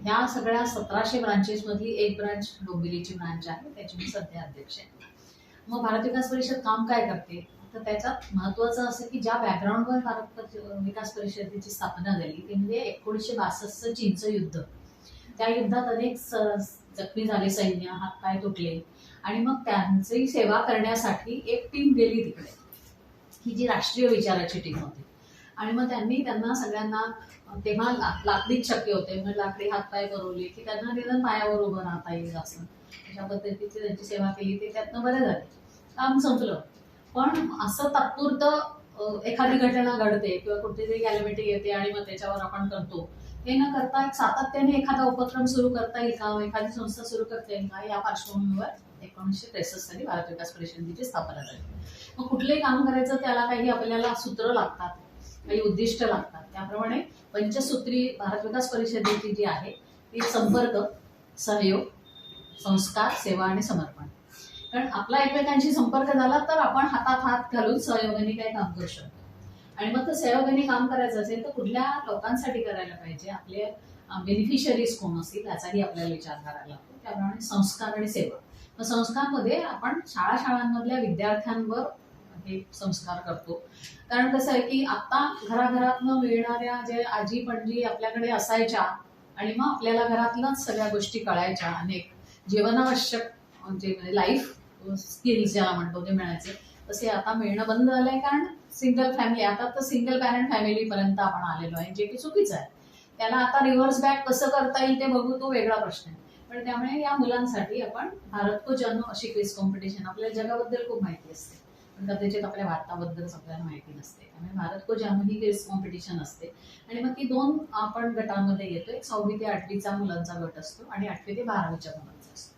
ह्या सगळ्या 1700 ब्रांचेस मधली एक ब्रांच डोंबिवलीची ब्रांच आहे, त्याची मी सध्या अध्यक्ष आहे. मग भारत विकास परिषद काम काय करते, तर त्याच्यात महत्वाचं असं की ज्या बॅकग्राऊंडवर भारत विकास परिषदेची स्थापना झाली ते म्हणजे 1962 चीनचं युद्ध. त्या युद्धात अनेक जखमी झाले, सैन्य हातपाय तुटले, आणि मग त्यांची सेवा करण्यासाठी एक टीम गेली तिकडे, ही जी राष्ट्रीय विचाराची टीम होती. आणि मग त्यांना सगळ्यांना तेव्हा लाकडीच शक्य होते, मग लाकडी हातपाय पुरवले की त्यांना निदान पायावर उभं राहता येईल, असं अशा पद्धतीची त्यांची सेवा केली. ते त्यातनं बरे झाले, काम संपलं. पण असं तात्पुरतं एखादी घटना घडते किंवा कुठेतरी कॅलॅमिटी येते आणि मग त्याच्यावर आपण करतो, हे न करता सातत्याने एखादा उपक्रम सुरू करता येईल का, एखादी संस्था सुरू करता येईल का, या पार्श्वभूमीवर 1963 साली भारत विकास परिषदेची स्थापना झाली. मग कुठलंही काम करायचं त्याला काही आपल्याला सूत्र लागतात, काही उद्दिष्ट लागतात. त्याप्रमाणे पंचसूत्री भारत विकास परिषदेची जी आहे ती संपर्क, सहयोग, संस्कार, सेवा आणि समर्पण. कारण आपला एकमेकांशी संपर्क झाला तर आपण हातात हात घालून सहयोगाने काही काम करू शकतो. आणि मग तर सहयोगाने काम करायचं असेल तर कुठल्या लोकांसाठी करायला पाहिजे, आपले बेनिफिशरीज कोण असतील याचाही आपल्याला विचार करायला लागतो. त्याप्रमाणे संस्कार आणि सेवा. मग संस्कारामध्ये आपण शाळांमधल्या विद्यार्थ्यांवर हे संस्कार करतो. कारण कसं आहे की आता घराघरातनं मिळणाऱ्या जे आजी पणजी आपल्याकडे असायच्या आणि मग आपल्याला घरातल्याच सगळ्या गोष्टी कळायच्या, अनेक जीवनावश्यक म्हणजे लाईफ स्किल्स ज्याला म्हणतो ते मिळायचे, तसे आता मिळणं बंद झालंय. कारण सिंगल फॅमिली, आता तर सिंगल पॅरेंट फॅमिली पर्यंत आपण आलेलो आहे, जे की चुकीचं आहे. त्याला आता रिव्हर्स बॅक कसं करता येईल ते बघू, तो वेगळा प्रश्न आहे. पण त्यामुळे या मुलांसाठी आपण भारत को जानो अशी क्विज कॉम्पिटिशन, आपल्याला जगाबद्दल खूप माहिती असते पण कदाचित आपल्या भारताबद्दलच आपल्याला माहिती नसते, त्यामुळे भारत को जानो ही क्विज कॉम्पिटिशन असते. आणि मग ती 2 आपण गटांमध्ये येतो, एक 6वी ते 8वीचा मुलांचा गट असतो आणि 8वी ते 12वीच्या मुलांचा असतो.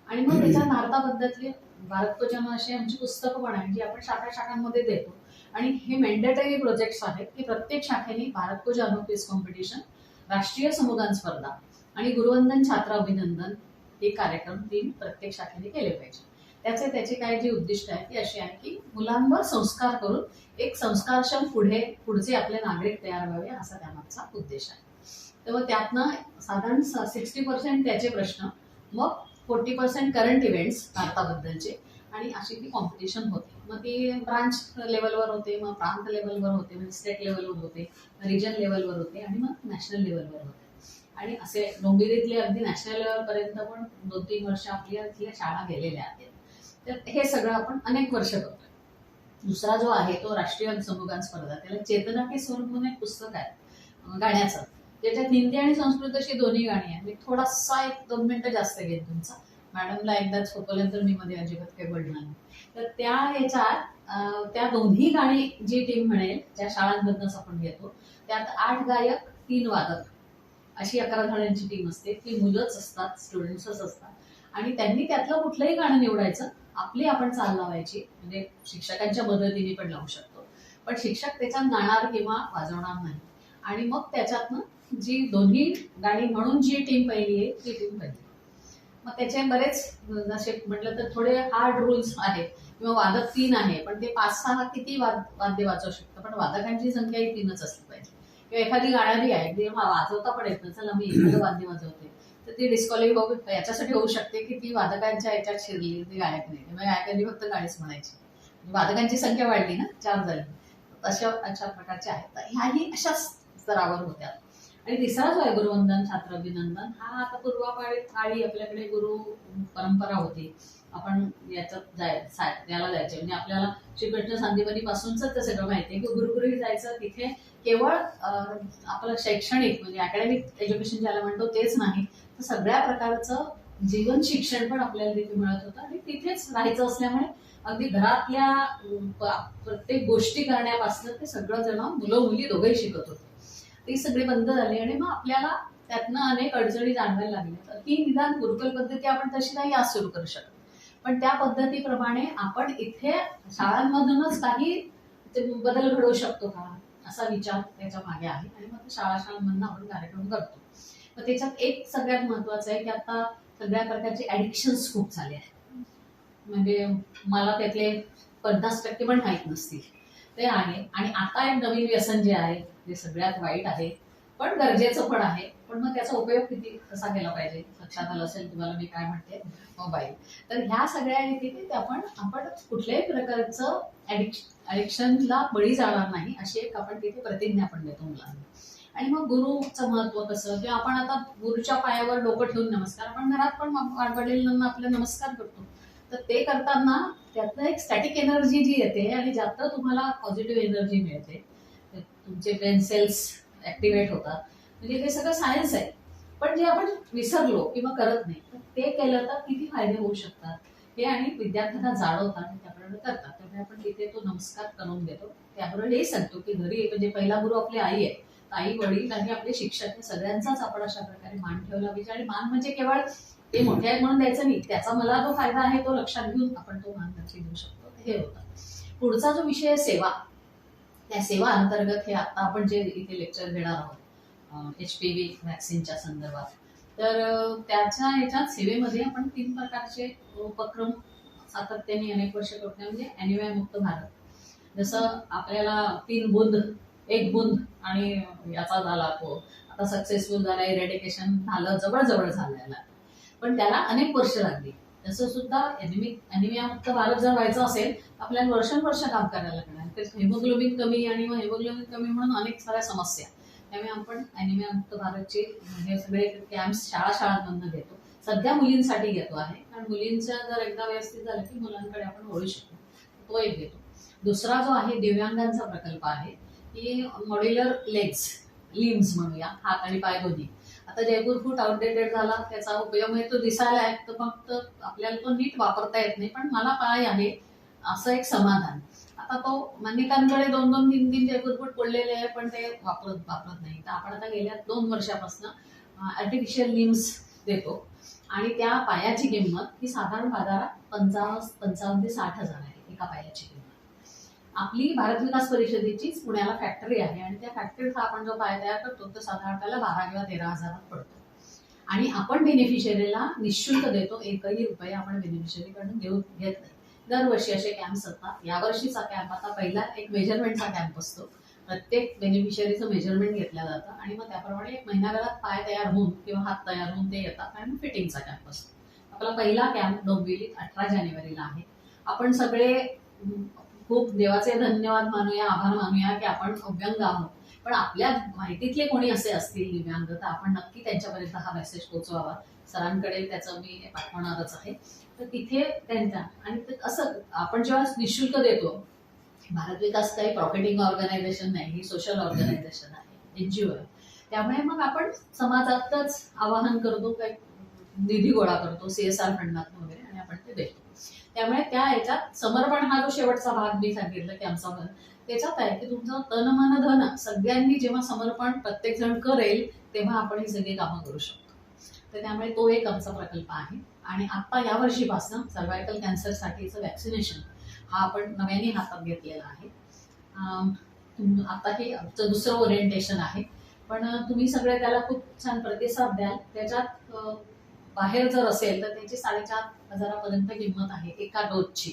आणि मग त्याच्यात भारताबद्दलची भारत को जानो अशी आमची पुस्तकं पण आहे जी आपण शाखांमध्ये देतो. आणि हे मॅन्डेटरी प्रोजेक्ट्स आहेत की प्रत्येक शाखेने भारत को जानो क्विज कॉम्पिटिशन, राष्ट्रीय समुदान स्पर्धा आणि गुरुवंदन छात्र अभिनंदन हे कार्यक्रम 3 प्रत्येक शाखेने केले पाहिजे. त्याचे काय जी उद्दिष्ट आहे ती अशी आहे की मुलांवर संस्कार करून एक संस्कारक्षम पुढचे आपले नागरिक तयार व्हावे, असा त्यामागचा उद्देश आहे. तर मग त्यातनं साधारण 60% त्याचे प्रश्न, मग 40% करंट इव्हेंट्स भारताबद्दलचे, आणि अशी ती कॉम्पिटिशन होते. मग ती ब्रांच लेवलवर होते, मग प्रांत लेवलवर होते, म्हणजे स्टेट लेवलवर होते, रिजन लेवलवर होते आणि मग नॅशनल लेवलवर होते. आणि असे डोंबिवलीतले अगदी नॅशनल लेवलपर्यंत पण 2-3 वर्ष आपल्या इथल्या शाळा गेलेल्या आहेत. तर हे सगळं आपण अनेक वर्ष करतोय. दुसरा जो आहे तो राष्ट्रीय समुदान स्पर्धा, त्याला चेतना के स्वर म्हणून एक पुस्तक आहे गाण्याचं, ज्याच्यात हिंदी आणि संस्कृत अशी दोन्ही गाणी आहेत. मी थोडासा 1-2 मिनिटं जास्त घेईन तुमचा, मॅडमला एकदाच खोकल्यानंतर मी मध्ये अजिबात काही बोलणार नाही. तर त्या ह्याच्यात त्या दोन्ही गाणी जी टीम म्हणेल, ज्या शाळांमधनच आपण घेतो, त्यात 8 गायक 3 वादक अशी 11 जणांची टीम असते. ती मुलंच असतात, स्टुडंट्सच असतात, आणि त्यांनी त्यातलं कुठलंही गाणं निवडायचं, आपली आपण चाल लावायची, म्हणजे शिक्षकांच्या मदतीने पण लावू शकतो, पण शिक्षक त्याच्यात गाणार किंवा वाजवणार नाही. आणि मग त्याच्यातनं जी दोन्ही गाणी म्हणून जी टीम पहिली आहे ती टीम पहिली. मग त्याचे बरेच जसे म्हटलं तर थोडे हार्ड रूल्स आहेत, किंवा वादक 3 आहे पण ते 5-6 किती वाद्य वाजवू शकतं, पण वादकांची संख्या ही 3च असली पाहिजे. किंवा एखादी गाणारी आहे ती वाजवता पण येत, चला मी एखादं वाद्य वाजवते, तर ती डिस्क्वालिफाय याच्यासाठी होऊ शकते की ती वादकांच्या याच्यात शिरली, ती गायक नाही, त्यामुळे गायकांनी फक्त गाणीच म्हणायची. वादकांची संख्या वाढली ना, 4 झाली. अशा प्रकारच्या आहेत. तर ह्याही अशाच स्तरावर होत्या. आणि तिसरा जो आहे गुरुवंदन छात्र अभिनंदन, हा आता पूर्वापारी आपल्याकडे गुरु परंपरा होती. आपण याच्यात याला जायचे, म्हणजे आपल्याला श्रीकृष्ण सांदीपनी पासूनच ते सगळं माहिती आहे की गुरुकुरी जायचं. तिथे केवळ आपलं शैक्षणिक म्हणजे अकॅडमिक एज्युकेशन ज्याला म्हणतो तेच नाही, तर सगळ्या प्रकारचं जीवन शिक्षण पण आपल्याला तिथे मिळत होतं. आणि तिथेच राहायचं असल्यामुळे अगदी घरातल्या प्रत्येक गोष्टी करण्यापासून ते सगळं जण मुलं मुली दोघंही शिकत होते. ती सगळी बंद झाली आणि मग आपल्याला त्यातनं अनेक अडचणी जाणवायला लागल्या. की निदान गुरुकुल पद्धती आपण तशी नाही आज सुरू करू शकत, पण त्या पद्धतीप्रमाणे आपण इथे शाळांमधूनच काही बदल घडवू शकतो का, असा विचार त्याच्या मागे आहे. आणि मग शाळांमधून आपण कार्यक्रम करतो. मग त्याच्यात एक सगळ्यात महत्वाचं आहे की आता सगळ्या प्रकारचे ऍडिक्शन्स खूप झाले आहेत. म्हणजे मला त्यातले 50% पण माहीत नसतील ते आहे. आणि आता एक नवीन व्यसन जे आहे, जे सगळ्यात वाईट आहे, पण गरजेचं पण आहे. पण मग त्याचा उपयोग किती कसा केला पाहिजे लक्षात आलं असेल तुम्हाला मी काय म्हणते. मोबाईल. तर ह्या सगळ्या रीतीने आपण कुठल्याही प्रकारचं ॲडिक्शनला बळी जाणार नाही अशी एक आपण तिथे प्रतिज्ञा पण देतो मुलांना. आणि मग गुरुचं महत्व कसं, किंवा आपण आता गुरुच्या पायावर डोकं ठेवून नमस्कार, आपण घरात पण वडिलांना आपले नमस्कार करतो. तर ते करताना त्यातनं एक स्टॅटिक एनर्जी जी येते आणि ज्यात तुम्हाला पॉझिटिव्ह एनर्जी मिळते, तुमचे ब्रेन सेल्स ऍक्टिव्हेट होतात. म्हणजे हे सगळं सायन्स आहे. पण जे आपण विसरलो किंवा करत नाही, तर ते केलं तर किती फायदे होऊ शकतात हे आणि विद्यार्थ्यांना जाणवतात आणि त्याप्रमाणे करतात. त्यामुळे आपण तिथे तो नमस्कार करून देतो. त्याबरोबर हे सांगतो की घरी म्हणजे पहिला गुरु आपली आई आहे. आई वडील आणि आपले शिक्षक या सगळ्यांचाच आपण अशा प्रकारे मान ठेवला पाहिजे. आणि मान म्हणजे केवळ ते मोठे आहेत म्हणून द्यायचं नाही, त्याचा मला जो फायदा आहे तो लक्षात घेऊन आपण तो मान नक्की देऊ शकतो. हे होतं. पुढचा जो विषय आहे सेवा, त्या सेवा अंतर्गत हे आता आपण जे इथे लेक्चर घेणार आहोत HPV व्हॅक्सिनच्या संदर्भात, तर त्याच्या याच्यात सेवेमध्ये आपण 3 प्रकारचे उपक्रम सातत्याने अनेक वर्ष करतो. म्हणजे अॅनिमिया मुक्त भारत, जसं आपल्याला 3 बुंद 1 बुंद आणि याचा झाला तो आता सक्सेसफुल झाला, इरेडिकेशन झालं, जवळ झालं, पण त्याला अनेक वर्ष लागली. तसं सुद्धा अॅनिमिया मुक्त भारत जर व्हायचं असेल आपल्याला वर्षानुवर्ष काम करायला लागणार. हेमोग्लोबिन कमी आणि मग हेमोग्लोबिन कमी म्हणून अनेक साऱ्या समस्या. त्यामुळे आपण अॅनिमिया मुक्त भारतचे हे सगळे कॅम्प्स शाळांमधून घेतो. सध्या मुलींसाठी घेतो आहे, कारण मुलींच्या जर एकदा व्यवस्थित झालं की मुलांकडे आपण वळू शकतो. तो एक घेतो. दुसरा जो आहे दिव्यांगांचा प्रकल्प आहे, की मॉड्युलर लिम्स म्हणूया, हात आणि पाय दोन्ही. आता जयपूर फूट आउटडेटेड झाला, त्याचा उपयोग म्हणजे तो दिसायला आहे, तर फक्त आपल्याला तो नीट वापरता येत नाही, पण मला पाय आहे असं एक समाधान. आता तो मान्यतांकडे 2-2, 3-3 जयपूर फूट पडलेले आहे, पण ते वापरत नाही. तर आपण आता गेल्या 2 वर्षापासून आर्टिफिशियल लिम्स देतो. आणि त्या पायाची किंमत ही साधारण बाजारात 55 ते 60 हजार आहे एका पायाची किंमत. आपली भारत विकास परिषदेचीच पुण्याला फॅक्टरी आहे आणि त्या फॅक्टरीचा आपण जो पाय तयार करतो तो साधारण त्याला 12 किंवा 13 हजारात पडतो. आणि आपण बेनिफिशरीला निःशुल्क देतो. 1ही रुपये आपण बेनिफिशरीकडून घेत नाही. दरवर्षी असे कॅम्प्स असतात. यावर्षीचा कॅम्प आता पहिला एक मेजरमेंटचा कॅम्प असतो. प्रत्येक बेनिफिशरीचं मेजरमेंट घेतलं जातं आणि मग त्याप्रमाणे 1 महिन्याभरात पाय तयार होऊन किंवा हात तयार होऊन ते येतात आणि फिटिंगचा कॅम्प असतो. आपला पहिला कॅम्प डोंबिवलीत 18 जानेवारीला आहे. आपण सगळे खूप देवाचे धन्यवाद मानूया, आभार मानूया की आपण अव्यंग आहोत. पण आपल्या माहितीतले कोणी असे असतील दिव्यांग, तर आपण नक्की त्यांच्यापर्यंत हा मेसेज पोहोचवावा. सरांकडे त्याचं मी पाठवणारच आहे. तर तिथे त्यांच्या आणि असं आपण जेव्हा निःशुल्क देतो, भारत विकास काही प्रॉफिटिंग ऑर्गनायझेशन नाही, ही सोशल ऑर्गनायझेशन आहे, NGO आहे. त्यामुळे मग आपण समाजातच आवाहन करतो, काही निधी गोळा करतो CSR फंडात वगैरे आणि आपण ते देतो. त्यामुळे त्या याच्यात समर्पण हा जो शेवटचा भाग मी सांगितलं की आमचा त्याच्यात आहे की तुमचं तन मन धन सगळ्यांनी जेव्हा समर्पण प्रत्येक जण करेल तेव्हा आपण ही सगळी कामं करू शकतो. तर त्यामुळे तो एक आमचा प्रकल्प आहे. आणि आता या वर्षीपासून सर्व्हायकल कॅन्सरसाठीचं वॅक्सिनेशन हा आपण नव्याने हातात घेतलेला आहे. आता हे आमचं दुसरं ओरिएंटेशन आहे. पण तुम्ही सगळे त्याला खूप छान प्रतिसाद द्याल. त्याच्यात बाहेर जर असेल तर त्याची 4.5 हजारापर्यंत किंमत आहे एका डोसची.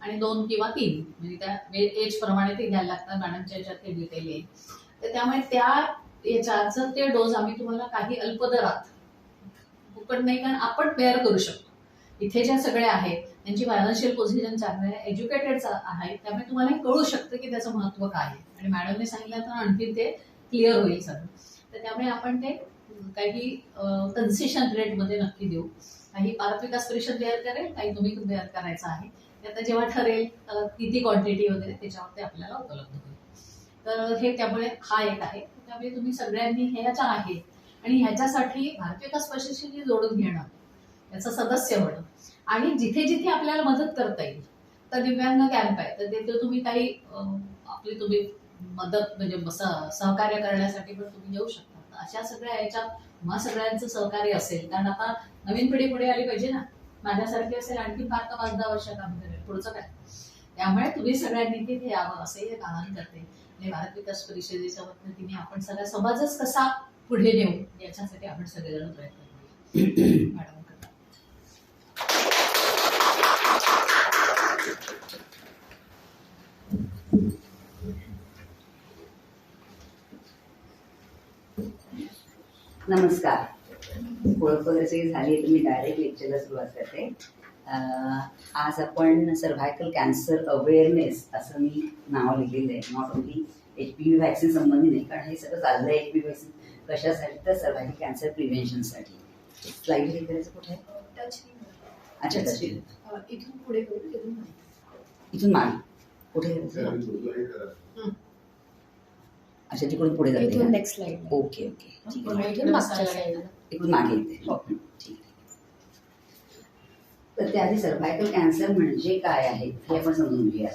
आणि 2 किंवा 3 म्हणजे त्या एज प्रमाणे ते घ्यायला लागतात. मॅडमच्या याच्यात ते डिटेल येईल. तर त्यामुळे त्या याच्याचं ते डोस आम्ही तुम्हाला काही अल्पदरात फुकट नाही, कारण आपण बेअर करू शकतो. इथे ज्या सगळ्या आहेत त्यांची फायनान्शियल पोझिशन चांगली आहे, एज्युकेटेड आहे, त्यामुळे तुम्हाला हे कळू शकतं की त्याचं महत्व काय आहे. आणि मॅडमने सांगितलं तर आणखी ते क्लिअर होईल सगळं. तर त्यामुळे आपण ते काही कन्सेशन रेटमध्ये नक्की देऊ. काही भारत विकास परिषद बेअर करेल, काही तुम्ही बेअर करायचं आहे. आता जेव्हा ठरेल किती क्वांटिटी वगैरे त्याच्यावर ते आपल्याला उपलब्ध होईल. तर हे त्यामुळे हा एक आहे. त्यामुळे तुम्ही सगळ्यांनी हे याच्या आहे आणि ह्याच्यासाठी भारत विकास परिषदेशी जोडून घेणं, याचं सदस्य होणं आणि जिथे जिथे आपल्याला मदत करता येईल. तर दिव्यांग कॅम्प आहे तर तिथे तुम्ही काही आपली तुम्ही मदत म्हणजे सहकार्य करण्यासाठी पण तुम्ही येऊ शकता. अशा सगळ्या याच्यात मग सगळ्यांचं सहकार्य असेल, कारण आता नवीन पिढी पुढे आली पाहिजे ना. माझ्यासारखी असेल आणखी 5-10 वर्ष काम करेल, पुढचं काय. त्यामुळे तुम्ही सगळ्यांनी तिथे यावं असं एक आवाहन करते. आणि भारत विकास परिषदेच्या पद्धतीने आपण सगळा समाजच कसा पुढे नेऊ याच्यासाठी आपण सगळेजण प्रयत्न करू. मॅडम करता. नमस्कार. ओळख वगैरे सगळी झाली आहे तर मी डायरेक्ट लेक्चरला सुरुवात करते. आज आपण सर्व्हायकल कॅन्सर अवेअरनेस असं मी नाव लिहिलेलं आहे. नॉट ओनली HPV व्हॅक्सिन संबंधी नाही, कारण हे सगळं चाललं आहे HPV व्हॅक्सिन कशासाठी तर सर्व्हायकल कॅन्सर प्रिव्हेन्शनसाठी. स्लाईड हे करायचं कुठे आहे? अच्छा टच इथून पुढे करू, इथून मागे कुठे करायचं? अच्छा तिकडून पुढे जाते. इथून नेक्स्ट स्लाइड. ओके ओके ठीक आहे. इथून मागच्या साईडला. इकडून मागे येते. ठीक आहे. तर त्याआधी सर्व्हायकल कॅन्सर म्हणजे काय आहे हे आपण समजून घेऊया.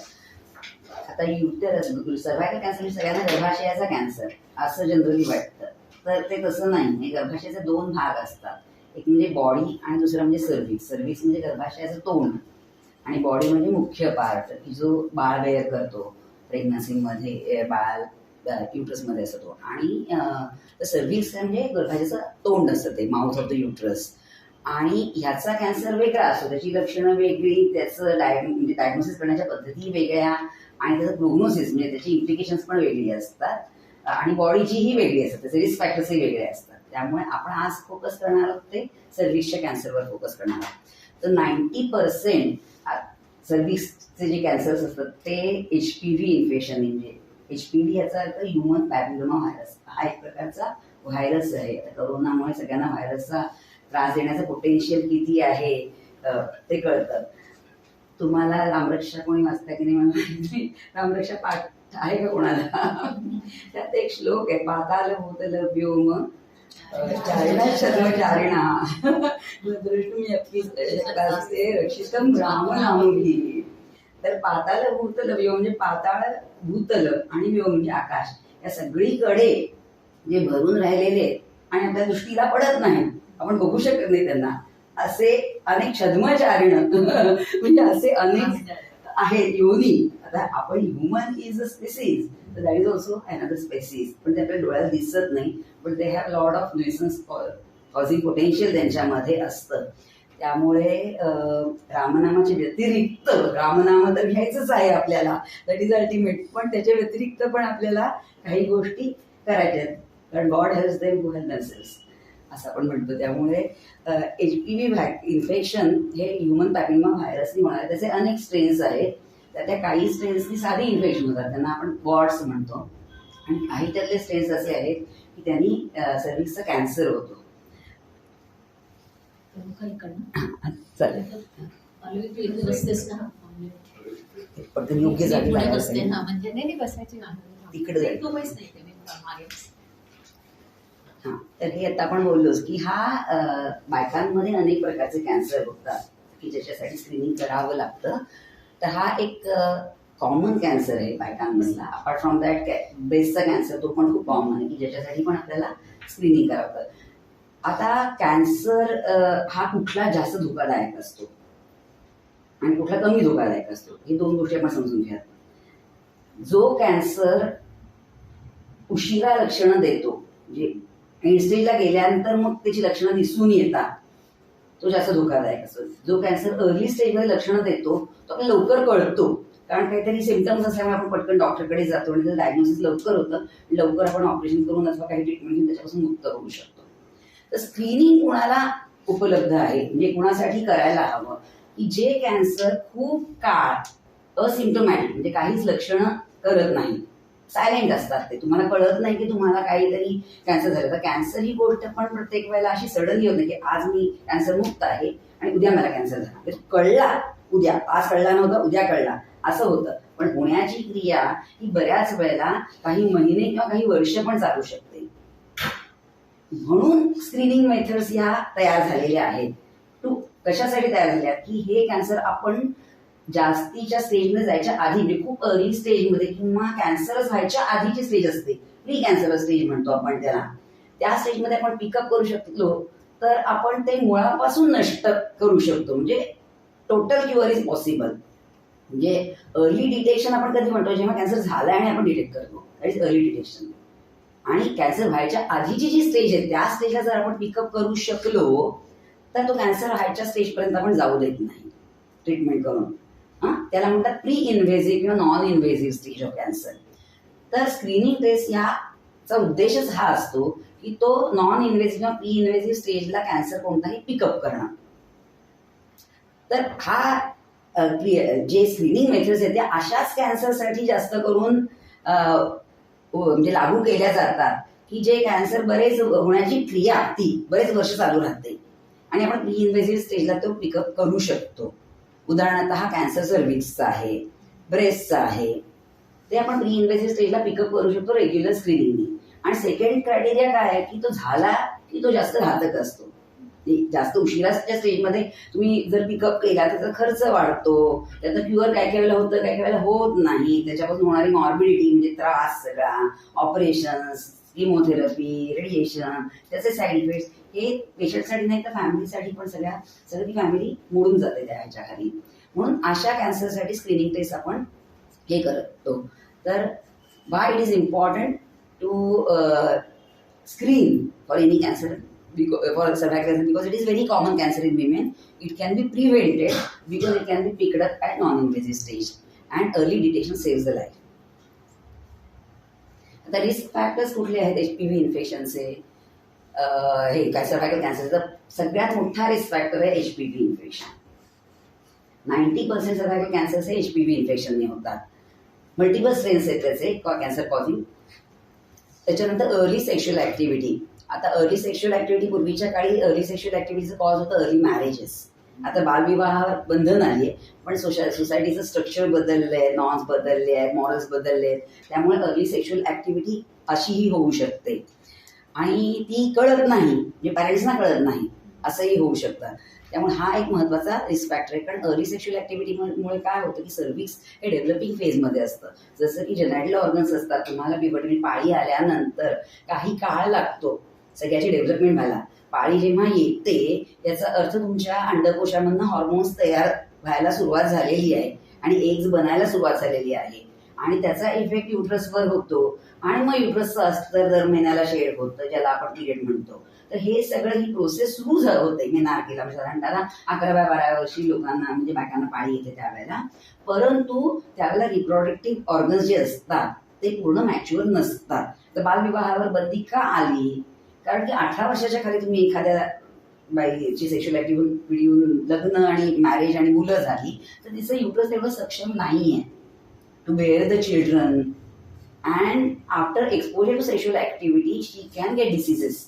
आता युटरस सर्व्हायकल कॅन्सर म्हणजे सगळ्यांना गर्भाशयाचा कॅन्सर असं जनरली वाटतं, तर ते तसं नाही. गर्भाशयाचे दोन भाग असतात, एक म्हणजे बॉडी आणि दुसरा म्हणजे सर्व्हिक्स. सर्व्हिक्स म्हणजे गर्भाशयाचं तोंड आणि बॉडी म्हणजे मुख्य पार्ट की जो बाळ बेअर करतो प्रेग्नन्सीमध्ये, बाळ युट्रसमध्ये असतो. आणि सर्व्हिक्स म्हणजे गर्भाशयाचं तोंड असतं, ते माउथ ऑफ द युट्रस. आणि ह्याचा कॅन्सर वेगळा असतो, त्याची लक्षणं वेगळी, त्याचं म्हणजे डायग्नोसिस करण्याच्या पद्धती वेगळ्या आणि त्याचं प्रोग्नोसिस म्हणजे त्याची इम्प्लिकेशन्स पण वेगळी असतात आणि बॉडीचीही वेगळी असतात, त्याचे रिस्क फॅक्टर्सही वेगळे असतात. त्यामुळे आपण आज फोकस करणार आहोत ते सर्व्हिक्सच्या कॅन्सरवर फोकस करणार आहोत. तर 90% सर्व्हिक्सचे जे कॅन्सर्स असतात ते HPV इन्फेक्शन, म्हणजे HPV याचा अर्थ ह्युमन पॅपिलोमा व्हायरस. हा एक प्रकारचा व्हायरस आहे. कोरोनामुळे सगळ्यांना व्हायरसचा त्रास देण्याचं पोटेन्शियल किती आहे ते कळतं. तुम्हाला रामरक्षा कोणी वाचता की नाही मला माहिती नाही. रामरक्षा पाठ आहे का कोणाला? त्यात एक श्लोक आहे, पाताल भूतल व्योम चारिणा शर्मचारिणा दृष्टुमी रक्षितम राम नामोही. तर पाताल भूतल व्योम म्हणजे पाताळ, भूतल आणि व्योम म्हणजे आकाश, या सगळीकडे जे भरून राहिलेले आहेत आणि आपल्या दृष्टीला पडत नाही, आपण बघू शकत नाही त्यांना, असे अनेक छद्मचारिण म्हणजे असे अनेक आहेत योनी. आता आपण ह्युमन इज अ स्पेसिस, तर that is also another species, पण ते आपल्या डोळ्याला दिसत नाही, पण they have lot of nuisance causing potential त्यांच्यामध्ये असतं. त्यामुळे रामनामाच्या व्यतिरिक्त, रामनाम तर घ्यायचंच आहे आपल्याला, दॅट इज अल्टिमेट, पण त्याच्या व्यतिरिक्त पण आपल्याला काही गोष्टी करायच्या आहेत, कारण God helps them who help themselves असं आपण म्हणतो. त्यामुळे HPV इन्फेक्शन हे ह्युमन पॅपिलोमा व्हायरसनी होणार आहे. त्याचे अनेक स्ट्रेन्स आहेत. त्या काही स्ट्रेन्सनी साधी इन्फेक्शन होतात, त्यांना आपण वॉर्ड्स म्हणतो, आणि काही त्यातले स्ट्रेन्स असे आहेत की त्यांनी सर्व्हिक्सचा कॅन्सर होतो. चालेल, पण तुम्ही योग्य जागी बसायची तिकडे जायचं. हां, तर हे आता आपण बोललोच की हा बायकांमध्ये अनेक प्रकारचे कॅन्सर होतात की ज्याच्यासाठी स्क्रीनिंग करावं लागतं. तर हा एक कॉमन कॅन्सर आहे बायकांमधला. अपार्ट फ्रॉम दॅट ब्रेस्टचा कॅन्सर, तो पण खूप कॉमन आहे की ज्याच्यासाठी पण आपल्याला स्क्रीनिंग करावं लागतं. आता कॅन्सर हा कुठला जास्त धोकादायक असतो आणि कुठला कमी धोकादायक असतो, ही दोन गोष्टी आपण समजून घ्या. जो कॅन्सर उशिरा लक्षणं देतो, म्हणजे एंड स्टेजला गेल्यानंतर मग त्याची लक्षणं दिसून येतात, तो जास्त धोकादायक असतो. जो कॅन्सर अर्ली स्टेजमध्ये लक्षणं देतो तो आपल्याला लवकर कळतो, कारण काहीतरी सिम्पटम्स असल्यामुळे आपण पटकन डॉक्टरकडे जातो आणि त्याचं डायग्नोसिस लवकर होतं, लवकर आपण ऑपरेशन करून अथवा काही ट्रीटमेंट घेऊन त्याच्यापासून मुक्त होऊ शकतो. तर स्क्रीनिंग कुणाला उपलब्ध आहे, म्हणजे कुणासाठी करायला हवं की जे कॅन्सर खूप काळ असिम्प्टोमॅटिक, म्हणजे काहीच लक्षणं करत नाही, सायलेंट असतात, ते तुम्हाला कळत नाही की तुम्हाला काहीतरी कॅन्सर झालं. तर कॅन्सर ही गोष्ट पण प्रत्येक वेळेला अशी सडनली होते की आज मी कॅन्सर मुक्त आहे आणि उद्या मला कॅन्सर झाला, कळला उद्या, आज कळला नव्हता उद्या कळला, असं होतं. पण होण्याची क्रिया ही बऱ्याच वेळेला काही महिने किंवा काही वर्ष पण चालू शकते. म्हणून स्क्रीनिंग मेथड्स ह्या तयार झालेल्या आहेत. कशासाठी तयार झाल्या की हे कॅन्सर आपण जास्तीच्या स्टेजमध्ये जायच्या आधी, म्हणजे खूप अर्ली स्टेजमध्ये किंवा कॅन्सरच व्हायच्या आधीची स्टेज असते, प्री कॅन्सर स्टेज म्हणतो आपण त्याला, त्या स्टेजमध्ये आपण पिकअप करू शकलो तर आपण ते मुळापासून नष्ट करू शकतो, म्हणजे टोटल क्युअर इज पॉसिबल. म्हणजे अर्ली डिटेक्शन आपण कधी म्हणतो, जेव्हा कॅन्सर झालाय आणि आपण डिटेक्ट करतो, दॅट इज अर्ली डिटेक्शन. आणि कॅन्सर व्हायच्या आधीची जी स्टेज आहे त्या स्टेजला जर आपण पिकअप करू शकलो तर तो कॅन्सर व्हायच्या स्टेजपर्यंत आपण जाऊ देत नाही ट्रीटमेंट करून. त्याला म्हणतात प्री इन्व्हेसिव्ह किंवा non invasive stage of cancer. तर स्क्रीनिंग टेस्ट याचा उद्देशच हा असतो की तो नॉन इन्व्हेसिव्ह किंवा प्री इन्व्हेसिव्ह स्टेजला कॅन्सर कोणताही पिकअप करणं. तर हा जे स्क्रीनिंग मेथड्स आहेत त्या अशाच कॅन्सरसाठी जास्त करून म्हणजे लागू केल्या जातात की जे कॅन्सर बरेच होण्याची क्रिया ती बरेच वर्ष चालू राहते आणि आपण प्री इन्व्हेसिव्ह स्टेजला तो पिकअप करू शकतो. उदाहरणार्थ हा कॅन्सर सर्व्हिक्सचा आहे, ब्रेस्टचा आहे, ते आपण प्री इन्व्हेसिव्ह स्टेजला पिकअप करू शकतो रेग्युलर स्क्रीनिंगनी. आणि सेकंड क्रायटेरिया काय आहे की तो झाला की तो जास्त घातक असतो. जास्त उशिराच्या स्टेजमध्ये तुम्ही जर पिकअप केला त्याचा खर्च वाढतो, त्याचं क्युअर काय काय वेळेला होतं, काय काय वेळेला होत नाही, त्याच्यापासून होणारी मॉर्बिडिटी म्हणजे त्रास सगळा, ऑपरेशन्स, किमोथेरपी, रेडिएशन, त्याचे साईड इफेक्ट्स हे पेशंटसाठी नाही तर फॅमिलीसाठी पण सगळी फॅमिली मोडून जाते त्या ह्याच्या खाली. म्हणून अशा कॅन्सरसाठी स्क्रीनिंग टेस्ट आपण हे करतो. तर why it is important to screen for any cancer for cervical cancer, because it is very common cancer in women. It can be prevented because it can be picked up at non-invasive stage, and early detection saves the life. आता risk factors कुठले आहेत HPV इन्फेक्शनचे? हे काय cervical कॅन्सरचा सगळ्यात मोठा risk factor आहे HPV infection. 90% cervical cancers हे HPV इन्फेक्शनने होतात. मल्टिपल स्ट्रेन्स आहेत त्याचे कॅन्सर कॉझिंग. त्याच्यानंतर अर्ली सेक्शुअल ऍक्टिव्हिटी. आता अर्ली सेक्शुअल ऍक्टिव्हिटी, पूर्वीच्या काळी अर्ली सेक्शुअल ऍक्टिव्हिटीचं कॉज होतं अर्ली मॅरेजेस. आता बालविवाहावर बंधन आली आहे, पण सोसायटीचं स्ट्रक्चर बदललं आहे, नॉर्म्स बदलले आहेत, मॉरल्स बदलले आहेत, त्यामुळे अर्ली सेक्शुअल ऍक्टिव्हिटी अशीही होऊ शकते आणि ती कळत नाही, म्हणजे पॅरेंट्सना कळत नाही असंही होऊ शकतं. त्यामुळे हा एक महत्त्वाचा रिस्क फॅक्टर आहे. कारण अर्ली सेक्शुअल ऍक्टिव्हिटीमुळे काय होतं की सर्व्हिक्स हे डेव्हलपिंग फेजमध्ये असतं. जसं की जेनायटल ऑर्गन्स असतात, तुम्हाला पिरियडची पाळी आल्यानंतर काही काळ लागतो सगळ्याची डेव्हलपमेंट व्हायला. पाळी जेव्हा येते याचा अर्थ तुमच्या अंडकोशामधनं हॉर्मोन्स तयार व्हायला सुरुवात झालेली आहे आणि एग्ज बनायला सुरुवात झालेली आहे आणि त्याचा इफेक्ट युट्रसवर होतो आणि मग युट्रसचं अस्तर दर महिन्याला शेड होतं, ज्याला आपण पिरियड म्हणतो. तर हे सगळं ही प्रोसेस सुरू होते मेनार्कीला, म्हणजे साधारणतः 11व्या-12व्या वर्षी लोकांना म्हणजे बायकांना पाळी येते त्यावेळेला. परंतु त्यावेळेला रिप्रोडक्टिव्ह ऑर्गन्स जे असतात ते पूर्ण मॅच्युअर नसतात. तर बालविवाहावर बंदी का आली? कारण की 18 वर्षाच्या खाली तुम्ही एखाद्या बाईची सेक्शुअल ऍक्टिव्हिटी लग्न आणि मॅरेज आणि मुलं झाली तर तिचं युट्रस तेवढं सक्षम नाहीये to bear the children, and after exposure to sexual activity she can get diseases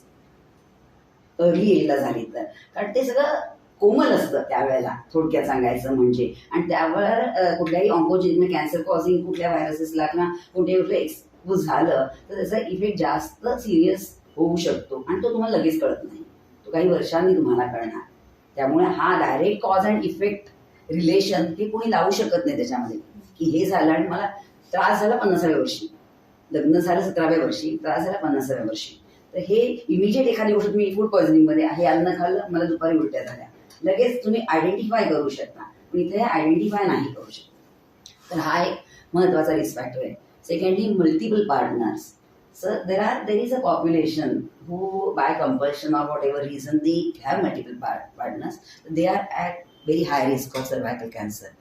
early एजला झाली तर. कारण ते सगळं कोमल असतं त्यावेळेला, थोडक्यात सांगायचं म्हणजे. आणि त्यावर कुठल्याही ऑन्कोजेनिक कॅन्सर कॉझिंग कुठल्या व्हायरसेसला किंवा कुठे एक्सपोज झालं तर त्याचा इफेक्ट जास्त सिरियस होऊ शकतो आणि तो तुम्हाला लगेच कळत नाही, तो काही वर्षांनी तुम्हाला कळणार. त्यामुळे हा direct cause and effect relation हे कोणी लावू शकत नाही त्याच्यामध्ये की हे झालं आणि मला त्रास झाला 50व्या वर्षी, लग्न झालं 17व्या वर्षी, त्रास झाला 50व्या वर्षी. तर हे इमिजिएट एखादी गोष्ट तुम्ही फूड पॉयझनिंगमध्ये आहे, अन्न खाल्लं मला दुपारी उलट्या झाल्या, लगेच तुम्ही आयडेंटिफाय करू शकता, पण इथे आयडेंटिफाय नाही करू शकता. तर हा एक महत्वाचा रिस्क फॅक्टर आहे. Secondly multiple partners. So there is a population who, by compulsion or whatever reason, they have multiple partners. They are at very high risk of cervical cancer.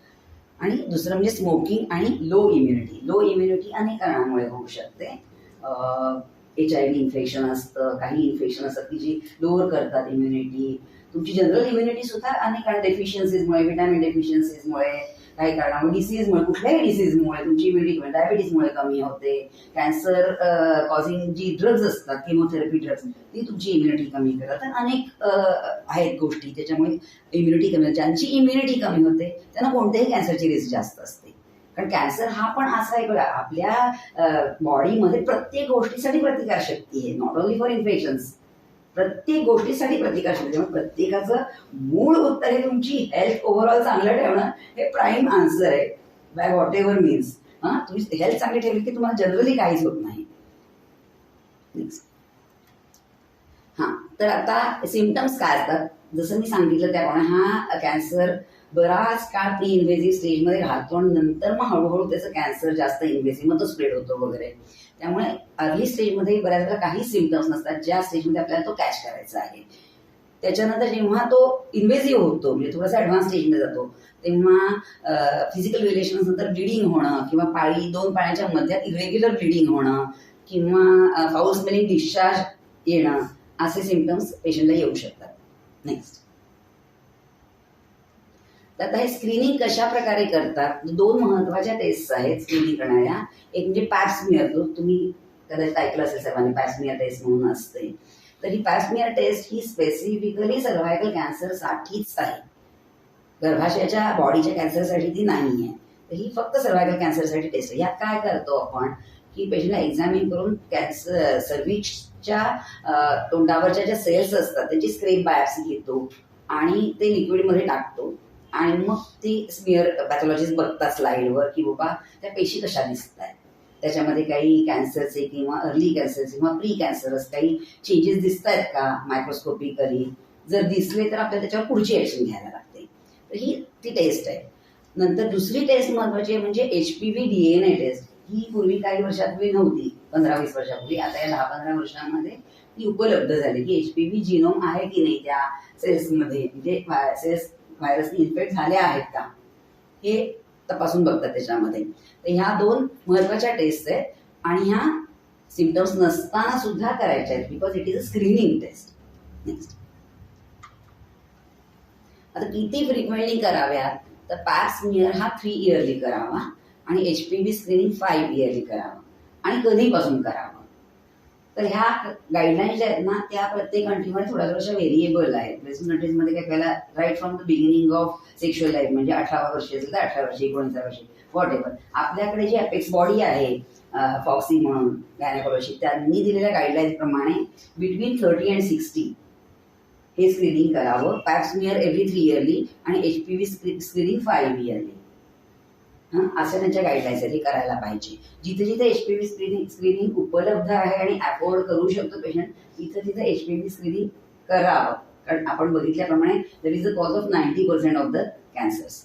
आणि दुसरं म्हणजे स्मोकिंग आणि लो इम्युनिटी. लो इम्युनिटी अनेक कारणांमुळे होऊ शकते. HIV infection असतं, काही इन्फेक्शन असतात की जी लोअर करतात इम्युनिटी. तुमची जनरल इम्युनिटी सुद्धा अनेक डेफिशियन्सीजमुळे, व्हिटॅमिन डेफिशियन्सीजमुळे, काही कारणामुळे, डिसीजमुळे, कुठल्याही डिसीजमुळे तुमची इम्युनिटी डायबिटीजमुळे कमी होते. कॅन्सर कॉझिंग जी ड्रग्ज असतात, किमोथेरपी ड्रग्ज, ती तुमची इम्युनिटी कमी करतात. आणि अनेक आहेत गोष्टी त्याच्यामुळे इम्युनिटी कमी होते. ज्यांची इम्युनिटी कमी होते त्यांना कोणत्याही कॅन्सरची रिस्क जास्त असते. कारण कॅन्सर हा पण असा आहे बघा, आपल्या बॉडीमध्ये प्रत्येक गोष्टीसाठी प्रतिकारशक्ती आहे, नॉट ओन्ली फॉर इन्फेक्शन्स, प्रत्येक गोष्टीसाठी प्रतिकारशक्ती. त्यामुळे प्रत्येकाचं मूळ उत्तर हे तुमची हेल्थ ओव्हरऑल चांगलं ठेवणं हे प्राईम आन्सर आहे, बाय व्हॉट एव्हर मीन्स. तुम्ही हेल्थ चांगली ठेवली की तुम्हाला जनरली काहीच होत नाही. तर आता सिम्पटम्स काय असतात? जसं मी सांगितलं त्याप्रमाणे हा कॅन्सर बराच काळ प्री इन्व्हेसिव्ह स्टेजमध्ये राहतो आणि नंतर मग हळूहळू त्याचं कॅन्सर जास्त इन्व्हेसिव्ह मग तो स्प्रेड होतो वगैरे. त्यामुळे अर्ली स्टेजमध्ये बऱ्याच वेळा काही सिम्पटम्स नसतात, ज्या स्टेजमध्ये आपल्याला तो कॅच करायचा आहे. त्याच्यानंतर जेव्हा तो इन्व्हेसिव्ह होतो, म्हणजे थोडासा ऍडव्हान्स स्टेजमध्ये जातो, तेव्हा फिजिकल रिलेशन्स नंतर ब्लिडिंग होणं किंवा दोन पाळ्यांच्या मध्यात इरेग्युलर ब्लिडिंग होणं किंवा फाऊल स्मेलिंग डिस्चार्ज येणं असे सिम्पटम्स पेशंटला येऊ शकतात. नेक्स्ट, आता हे स्क्रीनिंग कशा प्रकारे करतात? 2 महत्वाच्या टेस्ट आहेत स्क्रीनिंग करणाऱ्या. एक म्हणजे पॅप स्मिअर, जो तुम्ही कदाचित ऐकलं असेल सर्वांनी, पॅप स्मिअर टेस्ट म्हणून असते. तर ही पॅप स्मिअर टेस्ट ही स्पेसिफिकली सर्व्हायकल कॅन्सरसाठीच आहे, गर्भाशयाच्या बॉडीच्या कॅन्सरसाठी ती नाही आहे. तर ही फक्त सर्व्हायकल कॅन्सरसाठी टेस्ट आहे. यात काय करतो आपण की पेशंटला एक्झामिन करून कॅन्सर सर्व्हिक्सच्या तोंडावरच्या ज्या सेल्स असतात त्याची स्क्रेप बायोप्सी घेतो आणि ते लिक्विडमध्ये टाकतो आणि मग ती स्मिअर पॅथॉलॉजिस्ट बघतात स्लाईडवर की बाबा त्या पेशी कशा दिसत आहेत, त्याच्यामध्ये काही कॅन्सरचे किंवा अर्ली कॅन्सरचे किंवा प्री कॅन्सरस काही चेंजेस दिसत आहेत का मायक्रोस्कोपिकली. जर दिसले तर आपल्याला त्याच्यावर पुढची ऍक्शन घ्यायला लागते. तर ही ती टेस्ट आहे. नंतर दुसरी टेस्ट महत्वाची आहे म्हणजे HPV DNA टेस्ट. ही पूर्वी काही वर्षापूर्वी नव्हती, 15-20 वर्षापूर्वी. आता या 10-15 वर्षांमध्ये ती उपलब्ध झाली की HPV जिनोम आहे की नाही त्या सेल्समध्ये, म्हणजे सेल्स व्हायरसने इन्फेक्ट झाल्या आहेत का हे तपासून बघतात त्याच्यामध्ये. तर ह्या 2 महत्वाच्या टेस्ट आहेत आणि ह्या सिम्पटम्स नसताना सुद्धा करायच्या आहेत because it is a screening test. Next, आता किती फ्रिक्वेंटली कराव्यात? तर पॅप स्मिअर हा 3 इयरली करावा आणि HPV स्क्रीनिंग 5 इयरली करावा आणि कधीपासून करावं. तर ह्या गाईडलाईन्स ज्या आहेत ना त्या प्रत्येक कंट्रीमध्ये थोड्याशा व्हेरिएबल आहेत. वेस्टर्न कंट्रीजमध्ये काय पहिला right from the beginning of sexual life, म्हणजे 18 वर्ष असेल तर 18 वर्ष, 19 वर्ष, व्हॉट एव्हर. आपल्याकडे जी अपेक्स बॉडी आहे फॉक्सी म्हणून गायनेकोलॉजी, त्यांनी दिलेल्या गाईडलाईन्स प्रमाणे बिटवीन 30 and 60 हे स्क्रीनिंग करावं. पॅप स्मिअर एव्हरी 3 इयरली आणि HPV स्क्रीनिंग 5 इयरली. असं त्यांच्या गाईडलाईन्स आहेत, हे करायला पाहिजे. जिथे जिथे HPV स्क्रीनिंग उपलब्ध आहे आणि अफोर्ड करू शकतो पेशंट, तिथे तिथे HPV स्क्रीनिंग करावं. कारण आपण बघितल्याप्रमाणे that is the cause of 90% of the cancers.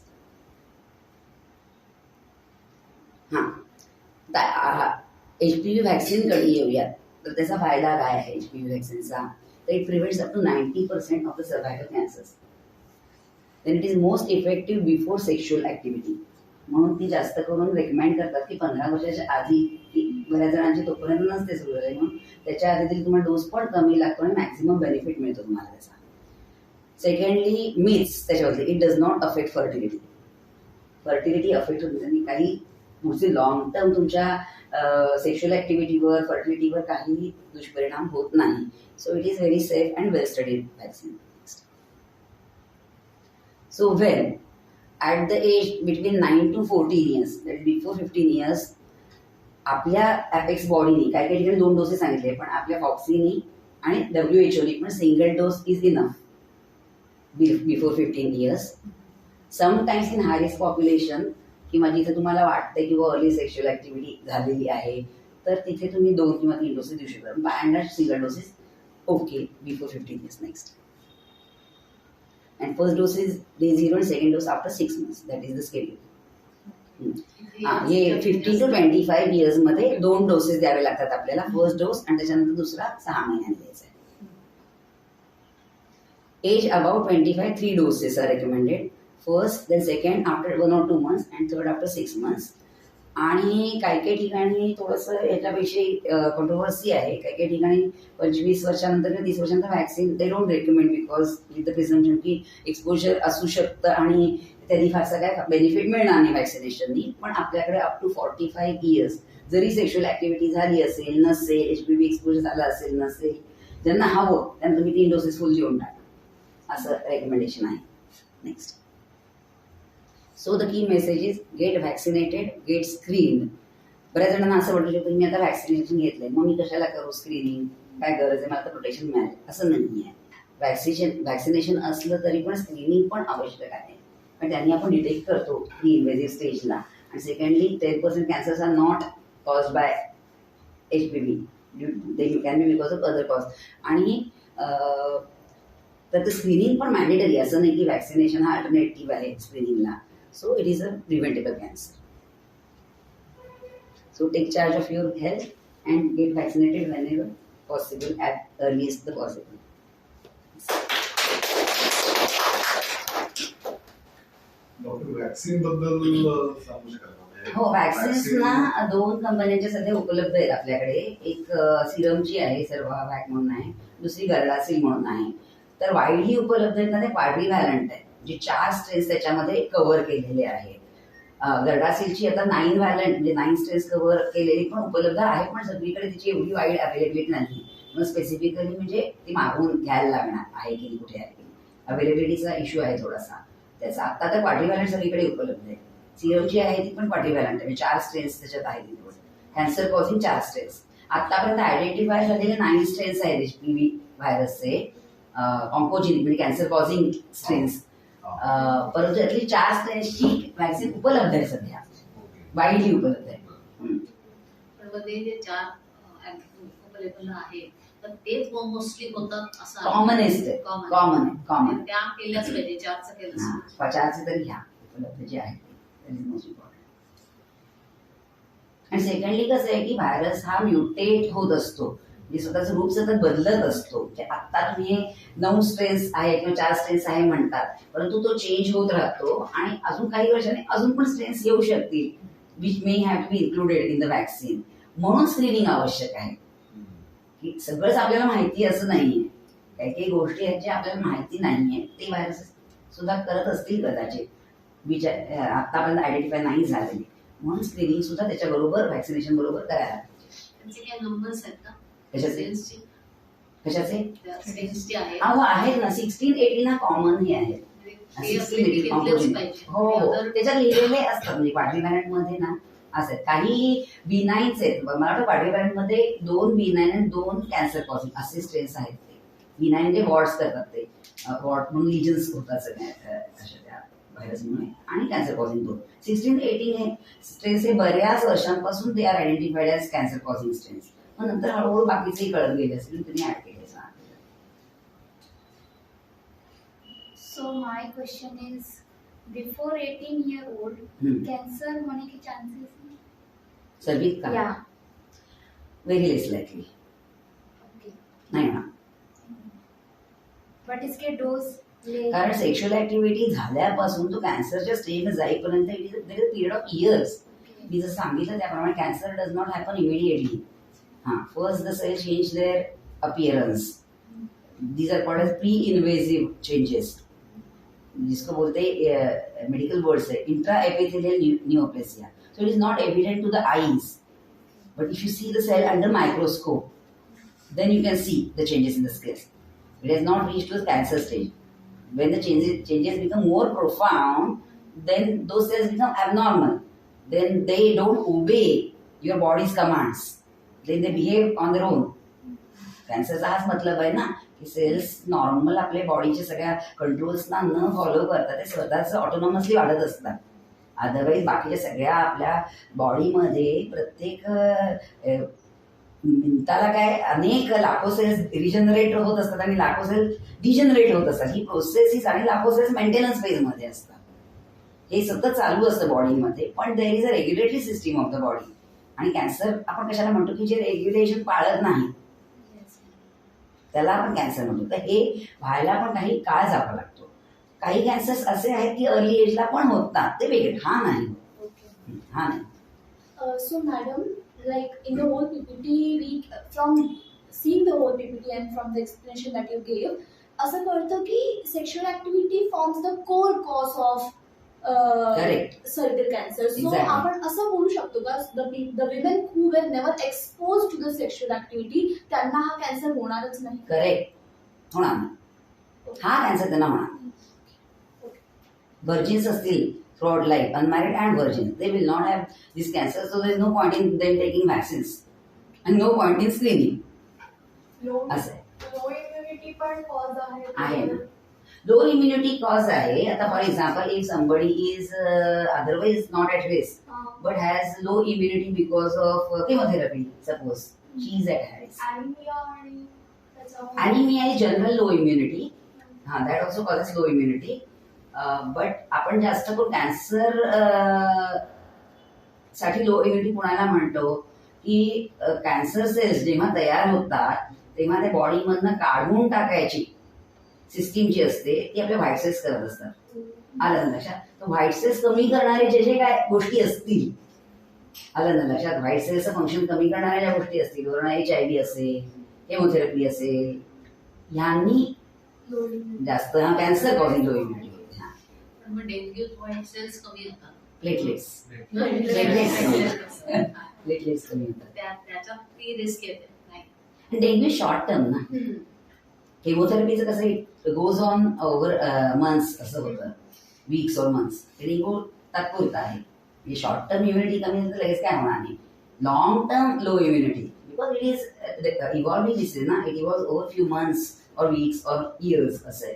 HPV व्हॅक्सिनकडे येऊयात. तर त्याचा फायदा काय आहे HPV व्हॅक्सिनचा? तर it prevents up to 90% of the cervical cancers. Then it is most effective before sexual activity. म्हणून ती जास्त करून रेकमेंड करतात की 15 वर्षाच्या आधी, बऱ्याच जणांची तोपर्यंत नसते सुरू झाली म्हणून त्याच्या आधी तरी तुम्हाला डोस पण कमी लागतो आणि मॅक्झिमम बेनिफिट मिळतो तुम्हाला त्याचा. सेकंडली मिथ्स त्याच्यावरती, it does not affect fertility. Fertility affect होते आणि काही पुढचे लॉंग टर्म तुमच्या सेक्शुअल ऍक्टिव्हिटीवर फर्टिलिटीवर काही दुष्परिणाम होत नाही. So it is very safe and well studied vaccine. So when at the age between 9 to 14 years, that is before 15 years, आपल्या अपेक्स बॉडीनी काही काही ठिकाणी 2 डोसेस सांगितले, पण आपल्या फॉक्सीनी आणि WHOनी पण single dose is enough before 15 years. Sometimes in high risk population किंवा जिथे तुम्हाला वाटतं की अर्ली सेक्शुअल ऍक्टिव्हिटी झालेली आहे तर तिथे तुम्ही 2 किंवा 3 डोसेस देऊ शकता. By and large single doses okay before 15 years. Next, and first dose is day 0 and second dose after 6 months. That is the schedule. हे 15 to 25 years मध्ये 2 डोसेस द्यावे लागतात आपल्याला. फर्स्ट डोस आणि त्याच्यानंतर दुसरा 6 महिन्यांनी द्यायचा आहे. Age about 25 3 doses are recommended. First, then second after 1 or 2 months and third after 6 months. आणि काही काही ठिकाणी थोडंसं याच्याविषयी कॉन्ट्रोवर्सी आहे. काही काही ठिकाणी 25 वर्षानंतर किंवा 30 वर्षानंतर vaccine they don't recommend because with the presumption की एक्सपोजर असू शकतं आणि त्यांनी फारसा काय बेनिफिट मिळणार नाही व्हॅक्सिनेशननी. पण आपल्याकडे अप टू 45 years जरी सेक्शुअल ऍक्टिव्हिटी झाली असेल नसेल, HPV एक्सपोजर झाला असेल नसेल, ज्यांना हवं त्यांना तुम्ही 3 डोसेस फुल देऊन टाका, असं रेकमेंडेशन आहे. Next, so the key message is get vaccinated, get screen. बऱ्याच जणांना असं वाटू शकतं मी आता व्हॅक्सिनेशन घेतलंय मग मी कशाला करू स्क्रीनिंग, काय गरज आहे, मला आता प्रोटेक्शन मिळालं, असं नाही आहे. व्हॅक्सिनेशन असलं तरी पण स्क्रीनिंग पण आवश्यक आहे. पण त्यांनी आपण डिटेक्ट करतो प्री इन्व्हेसिव्ह स्टेजला. आणि secondly 10% cancers are not caused by HPV, they can be because of other cause. आणि तर स्क्रीनिंग पण मॅन्डेटरी, असं नाही की व्हॅक्सिनेशन हा अल्टरनेटिव्ह आहे स्क्रीनिंगला. So it is a preventable cancer. So take charge of your health and get vaccinated whenever possible, at earliest the possible. Doctor vaccine बद्दल सांगू शकाल का? हो, वॅक्सिन्स ना 2 कंपन्यांच्या सध्या उपलब्ध आहेत आपल्याकडे. एक सिरमची आहे, सर्वावॅक म्हणून आहे, दुसरी गर्डासिल म्हणून आहे. तर वाईडली उपलब्ध आहेत ना ते क्वाड्रिव्हॅलंट आहे, जे 4 स्ट्रेन्स त्याच्यामध्ये कव्हर केलेले आहेत. गर्डासिलची आता 9 व्हॅलंट म्हणजे 9 स्ट्रेन्स कव्हर केलेली पण उपलब्ध आहे, पण सगळीकडे तिची एवढी वाईड अवेलेबिलिटी नाही. मग स्पेसिफिकली म्हणजे ती मागून घ्यायला लागणार आहे की कुठे आहे की अवेलेबिलिटीचा इश्यू आहे थोडासा त्याचा. आता तर क्वाड्रिव्हॅलंट सगळीकडे उपलब्ध आहे. सिरमची आहे ती पण क्वाड्रिव्हॅलंट आहे, 4 स्ट्रेन्स त्याच्यात आहेत. कॅन्सर कॉझिंग 4 स्ट्रेन्स आतापर्यंत आयडेंटिफाय झालेले 9 स्ट्रेन्स आहेत HPV व्हायरसचे, ऑन्कोजेनिक म्हणजे कॅन्सर कॉझिंग स्ट्रेन्स. परंतु यातली 4 स्ट्रेन्सची वॅक्सिन उपलब्ध आहे सध्या, वाईडली उपलब्ध आहे. पण मग ते जे 4 अवेलेबल आहेत तर तेच मोस्टली होतात असं कॉमनेस्ट आहे, कॉमन आहे, कॉमन. त्या केल्याच पाहिजे, 4चं केलं. 4चे तरी घ्या उपलब्ध जे आहे ते मोस्ट इम्पॉर्टंट. आणि सेकंडली कसं आहे की व्हायरस हा म्युटेट होत असतो, म्हणजे स्वतःचं रूप सतत बदलत असतो. म्हणजे आता तुम्ही 9 स्ट्रेन्स आहे किंवा 4 स्ट्रेन्स आहे म्हणतात, परंतु तो चेंज होत राहतो आणि अजून काही वर्षांनी अजून पण स्ट्रेन्स येऊ शकतील, which may have to be included in the vaccine. म्हणून स्क्रीनिंग आवश्यक आहे. की सगळंच आपल्याला माहिती असं नाहीये, काही काही गोष्टी आहेत ज्या आपल्याला माहिती नाहीये ते व्हायरस सुद्धा करत असतील कदाचित, विचार आतापर्यंत आयडेंटिफाय नाही झालेली. म्हणून स्क्रीनिंग सुद्धा त्याच्याबरोबर व्हॅक्सिनेशन बरोबर करायला त्यांचे काही नंबर्स आहेत का कशाचे स्ट्रेन्सचे आहेत? हो आहेत ना, 16-18 हा कॉमन हे आहे. ते असले की घेतलेच पाहिजे. हो, त्याच्यात लिहिलेले असतात म्हणजे क्वाड्रिव्हॅलंट मध्ये ना असं काही B9 आहेत. मला वाटतं क्वाड्रिव्हॅलंट मध्ये 2 B9 आणि 2 कॅन्सर कॉझिंग असे स्ट्रेन्स आहेत. ते B9 म्हणजे वॉर्ड्स करतात, ते वॉर्ड म्हणून लिजन्स होतात सगळ्या अशा त्या व्हायरसमुळे, आणि कॅन्सर कॉझिंग 2. 16-18 हे स्ट्रेन्स हे बऱ्याच वर्षांपासून ते are identified as cancer causing strains. मग नंतर हळूहळू बाकीचेही कळत गेले असतील, त्यांनी ऍड केले. So my question is, before 18-year-old, cancer होने के chances हैं? सर्विक का? Yeah. व्हेरी लेस लाईकली. Okay. नाही ना, But इसके डोज कारण सेक्शुअल ऍक्टिव्हिटी झाल्यापासून तो कॅन्सरच्या स्टेजमध्ये जाईपर्यंत it is there period of years. मी जसं सांगितलं त्याप्रमाणे cancer does not happen immediately. First the cell change their appearance. These are called as pre invasive changes, जिसको बोलते हैं मेडिकल वर्ड से intra epithelial neoplasia. So it is not evident to the eyes, but if you see the cell under microscope, then you can see the changes in the scales. It has not reached to the cancer stage. When the changes become more profound, then those cells become abnormal. Then they don't obey your body's commands. Then they behave on their own. कॅन्सरचा हाच मतलब आहे ना की cells normal आपल्या बॉडीच्या सगळ्या कंट्रोल्सना न follow करता ते स्वतःच ऑटोनॉमसली वाढत असतात. अदरवाईज बाकीच्या सगळ्या आपल्या बॉडीमध्ये प्रत्येक मिनिटाला काय अनेक लाखो सेल्स रिजनरेट होत असतात आणि लाखो सेल्स डिजनरेट होत असतात. ही प्रोसेस आणि लाखो सेल्स मेंटेनन्स फेजमध्ये असतात. हे सतत चालू असतं बॉडीमध्ये, पण there is a regulatory system of the body. आणि कॅन्सर आपण कशाला म्हणतो की जे रेग्युलेशन पाळत नाही त्याला आपण कॅन्सर म्हणतो. तर हे व्हायला पण काही काळ जावा लागतो. काही कॅन्सर्स असे आहेत की अर्ली एजला पण होतात, ते वेगळे. हा नाही. So madam, like in the whole PPT, from seeing the whole PPT and from the explanation that you gave, असं कळतं की sexual activity forms the core cause of cervical cancer. So Exactly. आपण असं बोलू शकतो का the women who were never exposed to the sexual activity त्यांना हा कॅन्सर होणारच नाही? करेक्ट, होणार नाही. हा कॅन्सर त्यांना होणार. व्हर्जिन्स असतील throughout life, unmarried and virgin, they will not have this cancer. So there is no point in them taking vaccines and no point in screening. असं लो इम्युनिटी पण कॉज आहे ना. लो इम्युनिटी कॉज आहे. आता for example if somebody is otherwise not at risk but has low immunity because of chemotherapy, suppose she is at high risk. Anaemia is general low immunity. That also causes low immunity. But आपण जास्त करून cancer साठी low immunity कुणाला म्हणतो की cancer cells जेव्हा तयार होतात तेव्हा त्या बॉडीमधनं काढून टाकायची सिस्टीम जी असते ती आपल्या व्हाईट सेल्स करत असतात. आलं ना लक्षात? तर व्हाईट सेल्स कमी करणारे जे जे काय गोष्टी असतील आलं ना लक्षात. व्हाईट सेल्सचं फंक्शन कमी करणाऱ्या ज्या गोष्टी असतील, वरून HIV असेल, केमोथेरपी असेल, ह्यांनी जास्त कॅन्सर कॉझिंग लो इम्युनिटी होते. पण मग डेंग्यूत व्हाईट सेल्स कमी होतात. प्लेटलेट्स कमी होतात. त्याच्यात ती रिस्क येते नाही. डेंग्यू शॉर्ट टर्म ना, केमोथेरपीचं कसं गोज ऑन ओव्हर मंथ्स असं होतं, वीक्स और मंथ्स. डेंग्यू तात्पुरता आहे. म्हणजे शॉर्ट टर्म इम्युनिटी कमी झाली तर लगेच काय होणार नाही. Long term low immunity because it is evolving disease ना, इट इव्हॉल्व्स ओव्हर फ्यू मंथ्स और वीक्स और इयर्स असं आहे.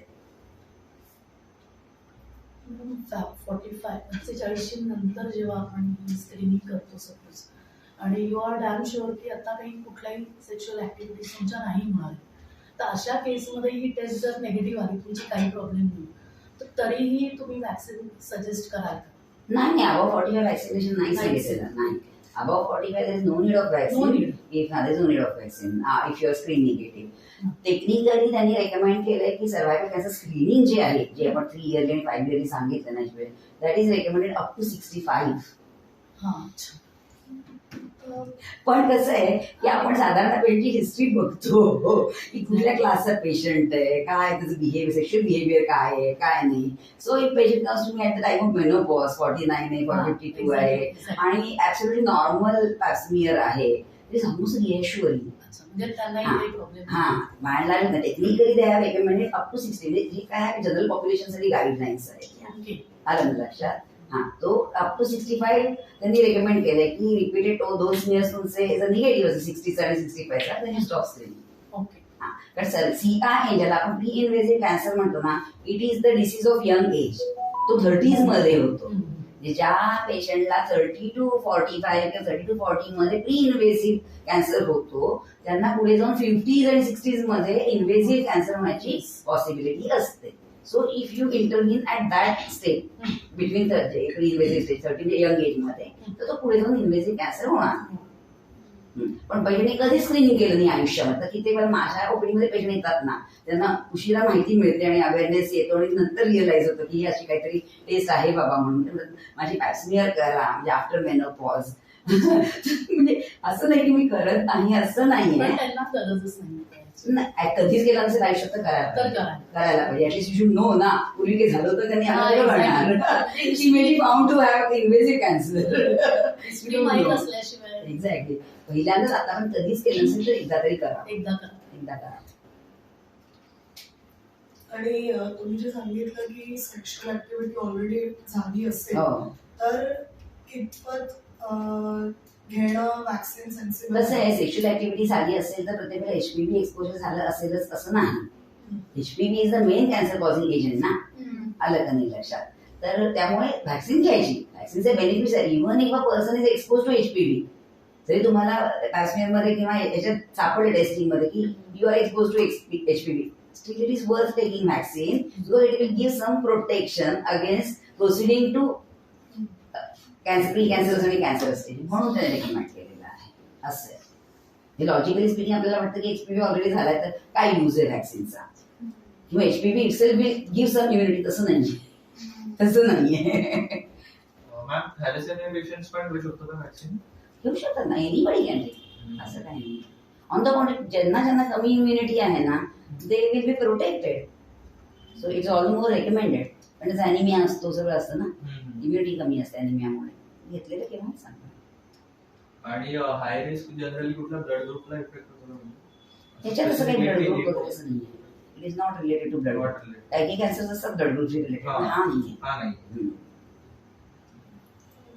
45 नंतर जेव्हा आपण स्क्रीनिंग करतो सपोज, आणि यू आर डॅम शुअर की आता काही कुठल्याही सेक्शुअल ऍक्टिव्हिटी तुमच्या नाही होणार, तर अशा केसमध्ये ही टेस्ट जर नेगेटिव्ह आली, तुमची काही प्रॉब्लेम नाही, तर तरीही तुम्ही वॅक्सिन सजेस्ट कराल का? नाही, अबव 45 वॅक्सिनेशन नाही सांगितलेलं. नाही, above 45 there is no need of vaccine. No need. there is no need of vaccine if you are screen negative. Technically त्यांनी रेकमेंड केलंय की सर्व्हायकल कॅन्सर स्क्रीनिंग जे आहे, जे आपण 3 इयरली आणि 5 इयरली सांगितलं ना, that is recommended up to 65. हा, अच्छा. पण कसं आहे की आपण साधारण पेशंटची हिस्ट्री बघतो की कुठल्या क्लासचा पेशंट आहे, काय त्याचं बिहेवियर, सेक्शुअल बिहेवियर काय आहे, काय नाही. So if patient comes to me at the time of menopause 49 आहे, 52 आहे आणि ऍब्सोल्युटली नॉर्मल पॅस्मियर आहे, इट इज ऑलमोस्ट रिएश्युअरिंग. म्हणजे त्यांनाही काही प्रॉब्लेम हा, बाळाला technically they have recommended up to 60. म्हणजे जे काय जनरल पॉप्युलेशनसाठी गाईडलाईन्स आहे. आलं ना लक्षात. हा, तो अप टू 65 त्यांनी रेकमेंड केलंय की रिपीटेड दोन सिनियर्स तुमचे जर निगेटिव्ह असेल 60 आणि 65 चा, then you stop screening. Okay. कारण CIA ज्याला आपण प्री इन्व्हेसिव्ह कॅन्सर म्हणतो ना, it is the disease of young age. तो 30s मध्ये होतो. ज्या पेशंटला 30 to 45 किंवा 30 to 40 मध्ये प्री इन्व्हेसिव्ह कॅन्सर होतो, त्यांना पुढे जाऊन 50s आणि 60s मध्ये इन्व्हेसिव्ह कॅन्सर होण्याची पॉसिबिलिटी असते. So if you intervene at that stage between pre invasive stage 30 young age मध्ये, तर तो पुढे जाऊन इन्व्हेसिव्ह कॅन्सर होणार. पण पेशंटने कधी स्क्रीनिंग केलं नाही आयुष्यामध्ये. तर किती वेळा माझ्या ओपीडीमध्ये पेशंट येतात ना, त्यांना उशिरा माहिती मिळते आणि अवेअरनेस येतो आणि नंतर रिअलाइज होतं की ही अशी काहीतरी टेस्ट आहे बाबा म्हणून. माझी पॅस्मियर करा म्हणजे आफ्टर मेनोपॉज. म्हणजे असं नाही की मी करत नाही, असं नाहीये. त्यांना गरजच नाही. कधीच गेला नसेल आयुष्यात तर करायला पाहिजे. ऍटलीस्ट यू शुड नो ना, पूर्वी काही झालं होतं त्यांनी करणार. She may be found to have invasive cancer माहित असल्याशिवाय. एक्झॅक्टली. पहिल्यांदाच आता पण कधीच केलं नसेल तर एकदा तरी करा. एकदा करा. आणि तुम्ही जे सांगितलं की सेक्शुअल ऍक्टिव्हिटी ऑलरेडी झाली असेल, हो. तर कितपत घेणं वॅक्सिन सेन्सिबल? कसं आहे, सेक्शुअल ऍक्टिव्हिटी झाली असेल तर प्रत्येकाला HPV एक्सपोजर झालं असेलच असं नाही. HPV is the main cancer causing agent ना, आलं का नाही लक्षात. तर त्यामुळे व्हॅक्सिन घ्यायची. व्हॅक्सिनचे बेनिफिट्स आहे. Even if a person is expose to HPV, जरी तुम्हाला काश्मीरमध्ये किंवा याच्यात सापडले टेस्टिंगमध्ये की you are expose to HPV, still it is worth taking vaccine because it will give some protection against proceeding to pre-cancerous आणि कॅन्सर स्टेज, म्हणून त्याने रेकमेंड केलेलं आहे. असं आहे. लॉजिकली स्पीकिंग आपल्याला वाटतं की HPV ऑलरेडी झालाय तर काय यूज आहे वॅक्सिनचा, किंवा HPV itself will give some immunity. तसं नाहीये. मॅम, थॅलेसेमिया पेशंट्स पण घेऊ शकतो का वॅक्सिन? घेऊ शकतात ना, एनीबडी कॅन टेक. असं काही नाही. ऑन द कॉन्ट्री, ज्यांना कमी इम्युनिटी आहे ना, they will be protected. So it's all more recommended. पण त्याचा अॅनिमिया असतो, सगळं असतं ना, इम्युनिटी कमी असते अॅनिमियामुळे. घेतलेलं केव्हा सांगतो. आणि हाय रिस्क जनरली कुठल्या ब्लड ग्रुपला इफेक्ट होतो? त्याच्यात असं काही ब्लड ग्रुप वगैरे असं नाही. It is not related to blood. काही कॅन्सर असतात ब्लड ग्रुपशी रिलेटेड, हा नाही.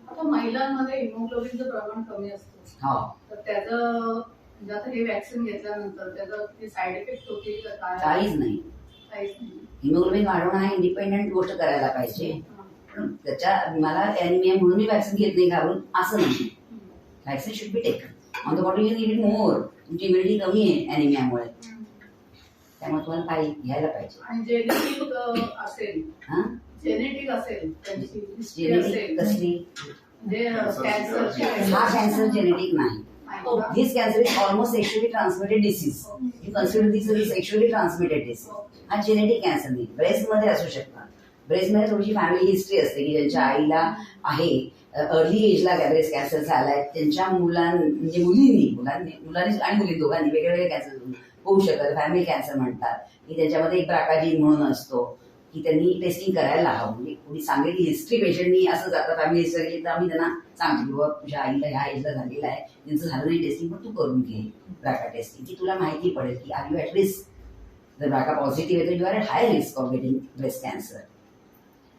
आता महिलांमध्ये हिमोग्लोबिनचं प्रमाण कमी असतं, हो. तर त्याचं म्हणजे आता हे वॅक्सिन घेतल्यानंतर त्याचा साईड इफेक्ट होतील का काय? काहीच नाही. हिमोग्लोबिन वाढवणं हा इंडिपेंडंट गोष्ट करायला पाहिजे. पण त्याच्या मला अॅनिमिया म्हणून मी वॅक्सिन घेत नाही घालून असं नाही. Vaccine should be taken. On the body you need more. तुमची इम्युनिटी कमी आहे अॅनिमियामुळे, त्यामुळे तुम्हाला काही घ्यायला पाहिजे. आणि जेनेटिक असेल, जेनेटिक असेल त्यांची हिस्ट्री असेल कसली, म्हणजे कॅन्सरची. हा कॅन्सर जेनेटिक नाही. This cancer is almost sexually transmitted disease. You consider this as a sexually transmitted disease. हा जेनेटिक कॅन्सर नाही. ब्रेस्ट मध्ये असू शकतात, ब्रेस्टमध्ये थोडीशी फॅमिली हिस्ट्री असते की ज्यांच्या आईला आहे, अर्ली एजला ब्रेस्ट कॅन्सर झालाय, त्यांच्या म्हणजे मुलांनी आणि मुली दोघांनी वेगवेगळे कॅन्सर होऊ शकतात. फॅमिली कॅन्सर म्हणतात की त्याच्यामध्ये एक ब्राका जीन म्हणून असतो की त्यांनी टेस्टिंग करायला हवं. म्हणजे कोणी सांगितली हिस्ट्री पेशंटनी असं जातं फॅमिली हिस्ट्री, तर आम्ही त्यांना सांगतो की बाबा तुझ्या आईला ह्या एजला झालेलं आहे, त्यांचं झालं नाही टेस्टिंग, पण तू करून घे ब्राका टेस्टिंग, की तुला माहिती पडेल की आर यू ॲट रिस्क. जर ब्राका पॉझिटिव्ह आहे तर you are at high risk of getting breast cancer,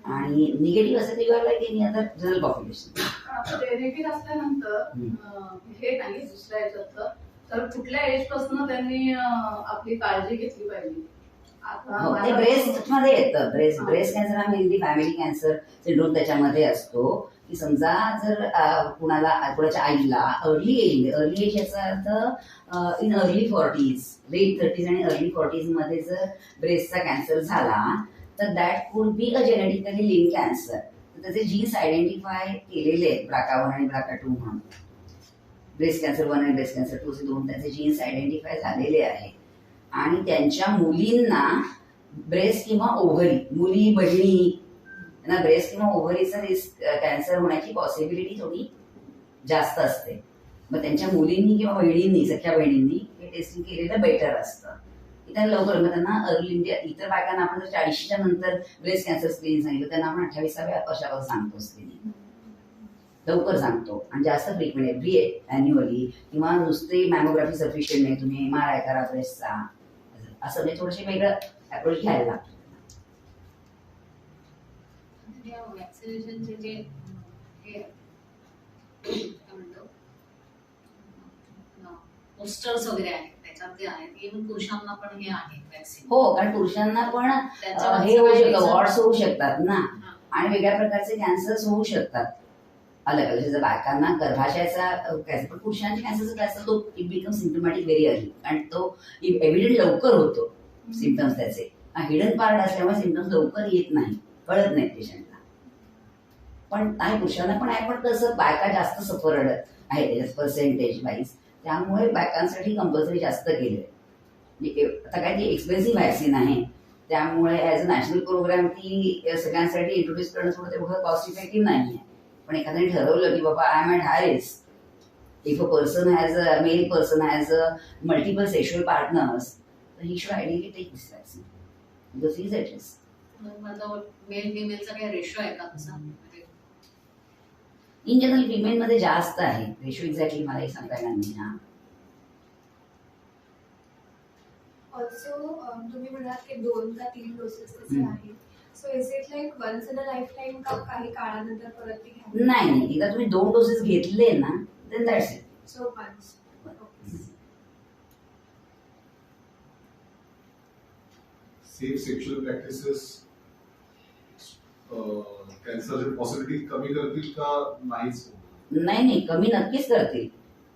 आणि निगेटिव्ह असेल तर you are like any other general population. Genetic असल्यानंतर हे नाही दुसऱ्या याच्यात तर कुठल्या एज पासून त्यांनी आपली काळजी घेतली पाहिजे? ते ब्रेस्ट मध्ये येतं. ब्रेस्ट कॅन्सर हा मेनली फॅमिली कॅन्सर सिंड्रोम त्याच्यामध्ये असतो की समजा जर कुणाच्या आईला अर्ली एज याचा अर्थ in early 40s, late 30s आणि अर्ली 40s मध्ये जर ब्रेस्टचा कॅन्सर झाला तर that could be a genetically link cancer. तर त्याचे जीन्स आयडेंटिफाय केलेले आहेत, BRCA1 आणि BRCA2 म्हणून. ब्रेस्ट कॅन्सर 1 आणि ब्रेस्ट कॅन्सर 2 दोन त्याचे जीन्स आयडेंटिफाय झालेले आहेत, आणि त्यांच्या मुलींना ब्रेस्ट किंवा ओव्हरी, मुली बहिणी त्यांना ब्रेस्ट किंवा ओव्हरीचा रिस्क कॅन्सर होण्याची पॉसिबिलिटी थोडी जास्त असते. मग त्यांच्या मुलींनी किंवा बहिणींनी, सख्या बहिणींनी हे टेस्टिंग केलेलं बेटर असतं की त्यांना लवकर. मग त्यांना अर्ली, म्हणजे इतर बायकांना आपण जर 40च्या नंतर ब्रेस्ट कॅन्सर स्क्रीनिंग सांगितलं, त्यांना आपण 28व्या वर्षावर सांगतो स्क्रीनिंग, लवकर सांगतो. आणि जास्त फ्रिक्वेंट एव्हरी ॲन्युअली, किंवा नुसते मॅमोग्राफी सफिशियंट नाही, तुम्ही MRI करा ब्रेस्टचा, असं म्हणजे थोडंसं वेगळं अप्रोच घ्यायला लागतो. वॅक्सिनेशनचे जे हे काय म्हणतो पोस्टर्स वगैरे आहेत त्याच्यात जे आहेत, इव्हन पुरुषांना पण हे आहे वॅक्सिन. हो, कारण पुरुषांना पण हे होऊ शकतं, वॉर्ड्स होऊ शकतात ना, आणि वेगळ्या प्रकारचे कॅन्सर्स होऊ शकतात अलग अलग. जसं बायकांना गर्भाशयाचा कॅन्सर, पण पुरुषांच्या कॅन्सरचा कॅन्सर तो इट बिकम सिम्पटमॅटिक व्हेरी अर्ली, आणि तो एव्हिडंट लवकर होतो सिम्पटम्स त्याचे. हिडन पार्ट असल्यामुळे सिम्पटम्स लवकर येत नाही, कळत नाही पेशंटला. पण नाही, पुरुषांना पण आहे, पण तसं बायका जास्त सफरड आहे त्याच्यात पर्सेंटेज वाईज, त्यामुळे बायकांसाठी कंपल्सरी जास्त केलं. म्हणजे आता काय ती एक्सपेन्सिव्ह व्हॅक्सिन आहे, त्यामुळे ॲज अ नॅशनल प्रोग्राम ती सगळ्यांसाठी इंट्रोड्यूस करणं थोडं तेवढं कॉस्ट इफेक्टिव्ह नाही आहे. पण एखाद्याने ठरवलं की बाबा I am at high risk, if a male person has multiple sexual partners, तर he should ideally take this vaccine because he is at risk. Male फिमेलचा काही रेशो आहे का तसा? इन जनरल फिमेलमध्ये जास्त आहे रेशो, एक्झॅक्टली मला हे सांगता येणार नाही. हा, ऑल्सो तुम्ही म्हणाल की 2 का 3 डोसेस तसे आहेत. So is it like once in a lifetime, का काही काळानंतर परत ते घ्यावे? नाही, एकदा तुम्ही 2 डोसेस घेतले ना, then that's it. So once. Safe sexual practices कॅन्सरची पॉसिबिलिटी कमी करतील का नाहीच? नाही, कमी नक्कीच करतील.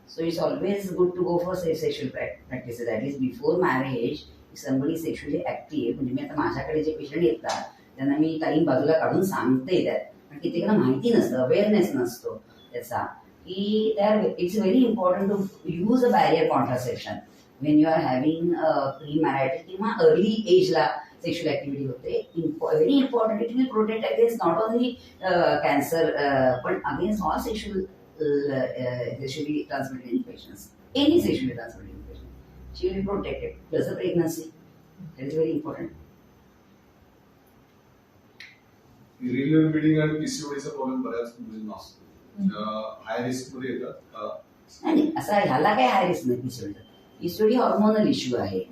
So it's always good to go for safe sexual practices at least before marriage. Somebody sexually active, म्हणजे मी आता माझ्याकडे जे पेशंट येतात त्यांना मी टाईम बाजूला काढून सांगते त्यात, पण कित्येकांना माहिती नसतं, अवेअरनेस नसतो त्याचा, की it's very important to use a barrier contraception when you are having pre marital किंवा अर्ली एजला सेक्शुअल ॲक्टिव्हिटी होते. Very important, it will protect against not only cancer पण against all sexually transmitted infections, any sexually transmitted infection, she will be protected. Plus a pregnancy, that is very important. Irregular bleeding आणि पीसीओडीचा problem बऱ्याच मुलींना असतो, high risk मध्ये येतात. नाही, असा ह्याला काय हाय रिस्क नाही. पीसीओडी हॉर्मोनल इश्यू आहे,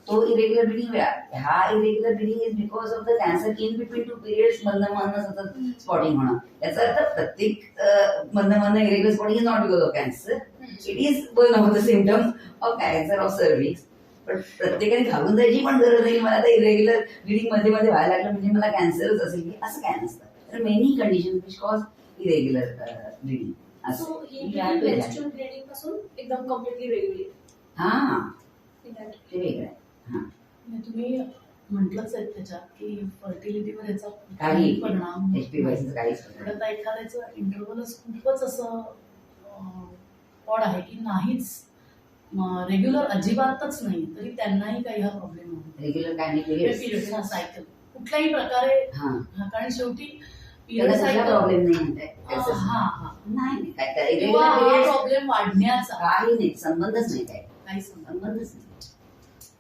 तो इरेग्युलर ब्लीडिंग. हा irregular bleeding is because of the cancer in between 2 periods, मधनं सतत स्पॉटिंग होणं. याचा अर्थ प्रत्येक मधनं irregular spotting is not because of cancer, it is one of the symptom of cancer of cervix. पण प्रत्येकाने घालून जायची पण गरज नाही, मला आता इरेग्युलर ब्लीडिंग मध्ये व्हायला लागलं म्हणजे मला कॅन्सरच असेल की, असं काय नसतं. तर many condition which cause irregular bleeding. So he menstrual bleeding पासून एकदम कम्प्लिटली वेगळी. हा, ते वेगळं आहे. तुम्ही म्हटलंच आहे त्याच्यात की फर्टिलिटीवर याचा काही परिणाम काहीच. पण एखाद्याचं इंटरव्हलच खूपच असं ऑड आहे की नाहीच, रेग्युलर अजिबातच नाही, तरी त्यांनाही काही हा प्रॉब्लेम होतो. रेग्युलर काय नाही, पिरियड सायकल कुठल्याही प्रकारे हा कारण शेवटी त्याला period कुठला cycle- प्रॉब्लेम नाही म्हणताय हा नाही काय काय किंवा हा irregular periods प्रॉब्लेम वाढण्याचा काही नाही, संबंधच नाही काय, काही संबंध संबंधच नाही.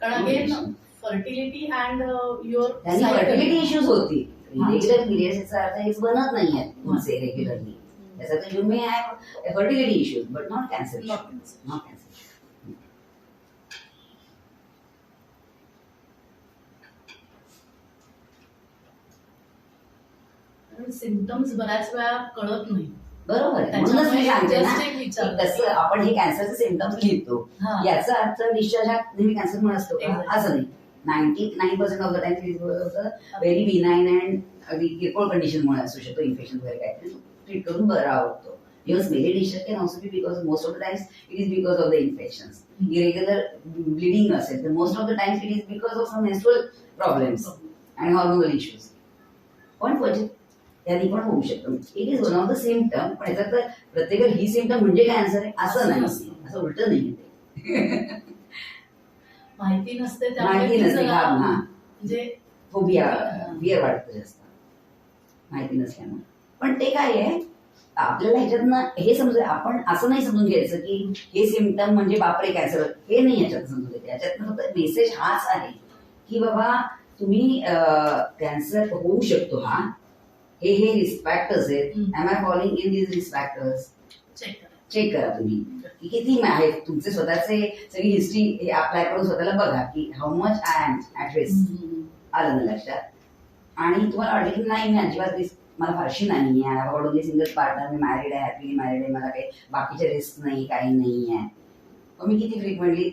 कारण अगेन फर्टिलिटी अँड युअर त्यांनी फर्टिलिटी इश्यूज होती, इरेग्युलर पिरियड्सचा अर्थ हेच बनत नाहीये तुमचे रेग्युलरली, त्याचा तर you may have fertility issues but not cancer, not cancer. Symptoms बऱ्याच वेळा कळत नाही. बरोबर आहे, म्हणूनच मी सांगते ना Just एक की विचार. कसं आपण हे कॅन्सरचे सिम्पटम्स लिहितो, हा. याचा अर्थ डिस्चार्ज हा नेहमी कॅन्सर म्हणून असतो का? Exactly. असं नाही. 99% of the time very benign and अगदी किरकोळ कंडिशनमुळे असू शकतो, इन्फेक्शन वगैरे काहीतरी ट्रीट करून बरा होतो. Even smelly discharge can also be because most of the times it is because of the infections. Irregular bleeding असेल तर most of the times it is because of some menstrual problems and hormonal issues. पण क्वचित त्यांनी पण होऊ शकतं. It is one of the symptom, पण याचा तर प्रत्येक ही सिम्पटम म्हणजे कॅन्सर आहे असं नाही, असं उलट नाही ते. माहिती नसते माहिती नसते जरा हा म्हणजे फोबिया फिअर वाटतं जास्त माहिती नसल्यामुळे. पण ते काय आहे आपल्याला ह्याच्यातनं हे समजून आपण असं नाही समजून घ्यायचं की हे सिम्पटम म्हणजे बापरे कॅन्सर, हे नाही याच्यात समजून घ्यायचं. याच्यातनं फक्त मेसेज हाच आहे की बाबा तुम्ही कॅन्सर होऊ शकतो, हा हे रिस्क फॅक्टर्स आहेत, am I following in this risk factors, check करा तुम्ही की किती आहेत तुमचे स्वतःचे सगळी हिस्ट्री अप्लाय करून स्वतःला बघा की how much I am at risk, आलं ना लक्षात. आणि तुम्हाला वाटलं की नाही मी अजिबात रिस्क मला फारशी नाही आहे, आवडून सिंगल पार्टनर, मी मॅरिड आहे, हॅपीली मॅरिड आहे, मला काही बाकीचे रिस्क नाही, काही नाही आहे, मग मी किती फ्रिक्वेंटली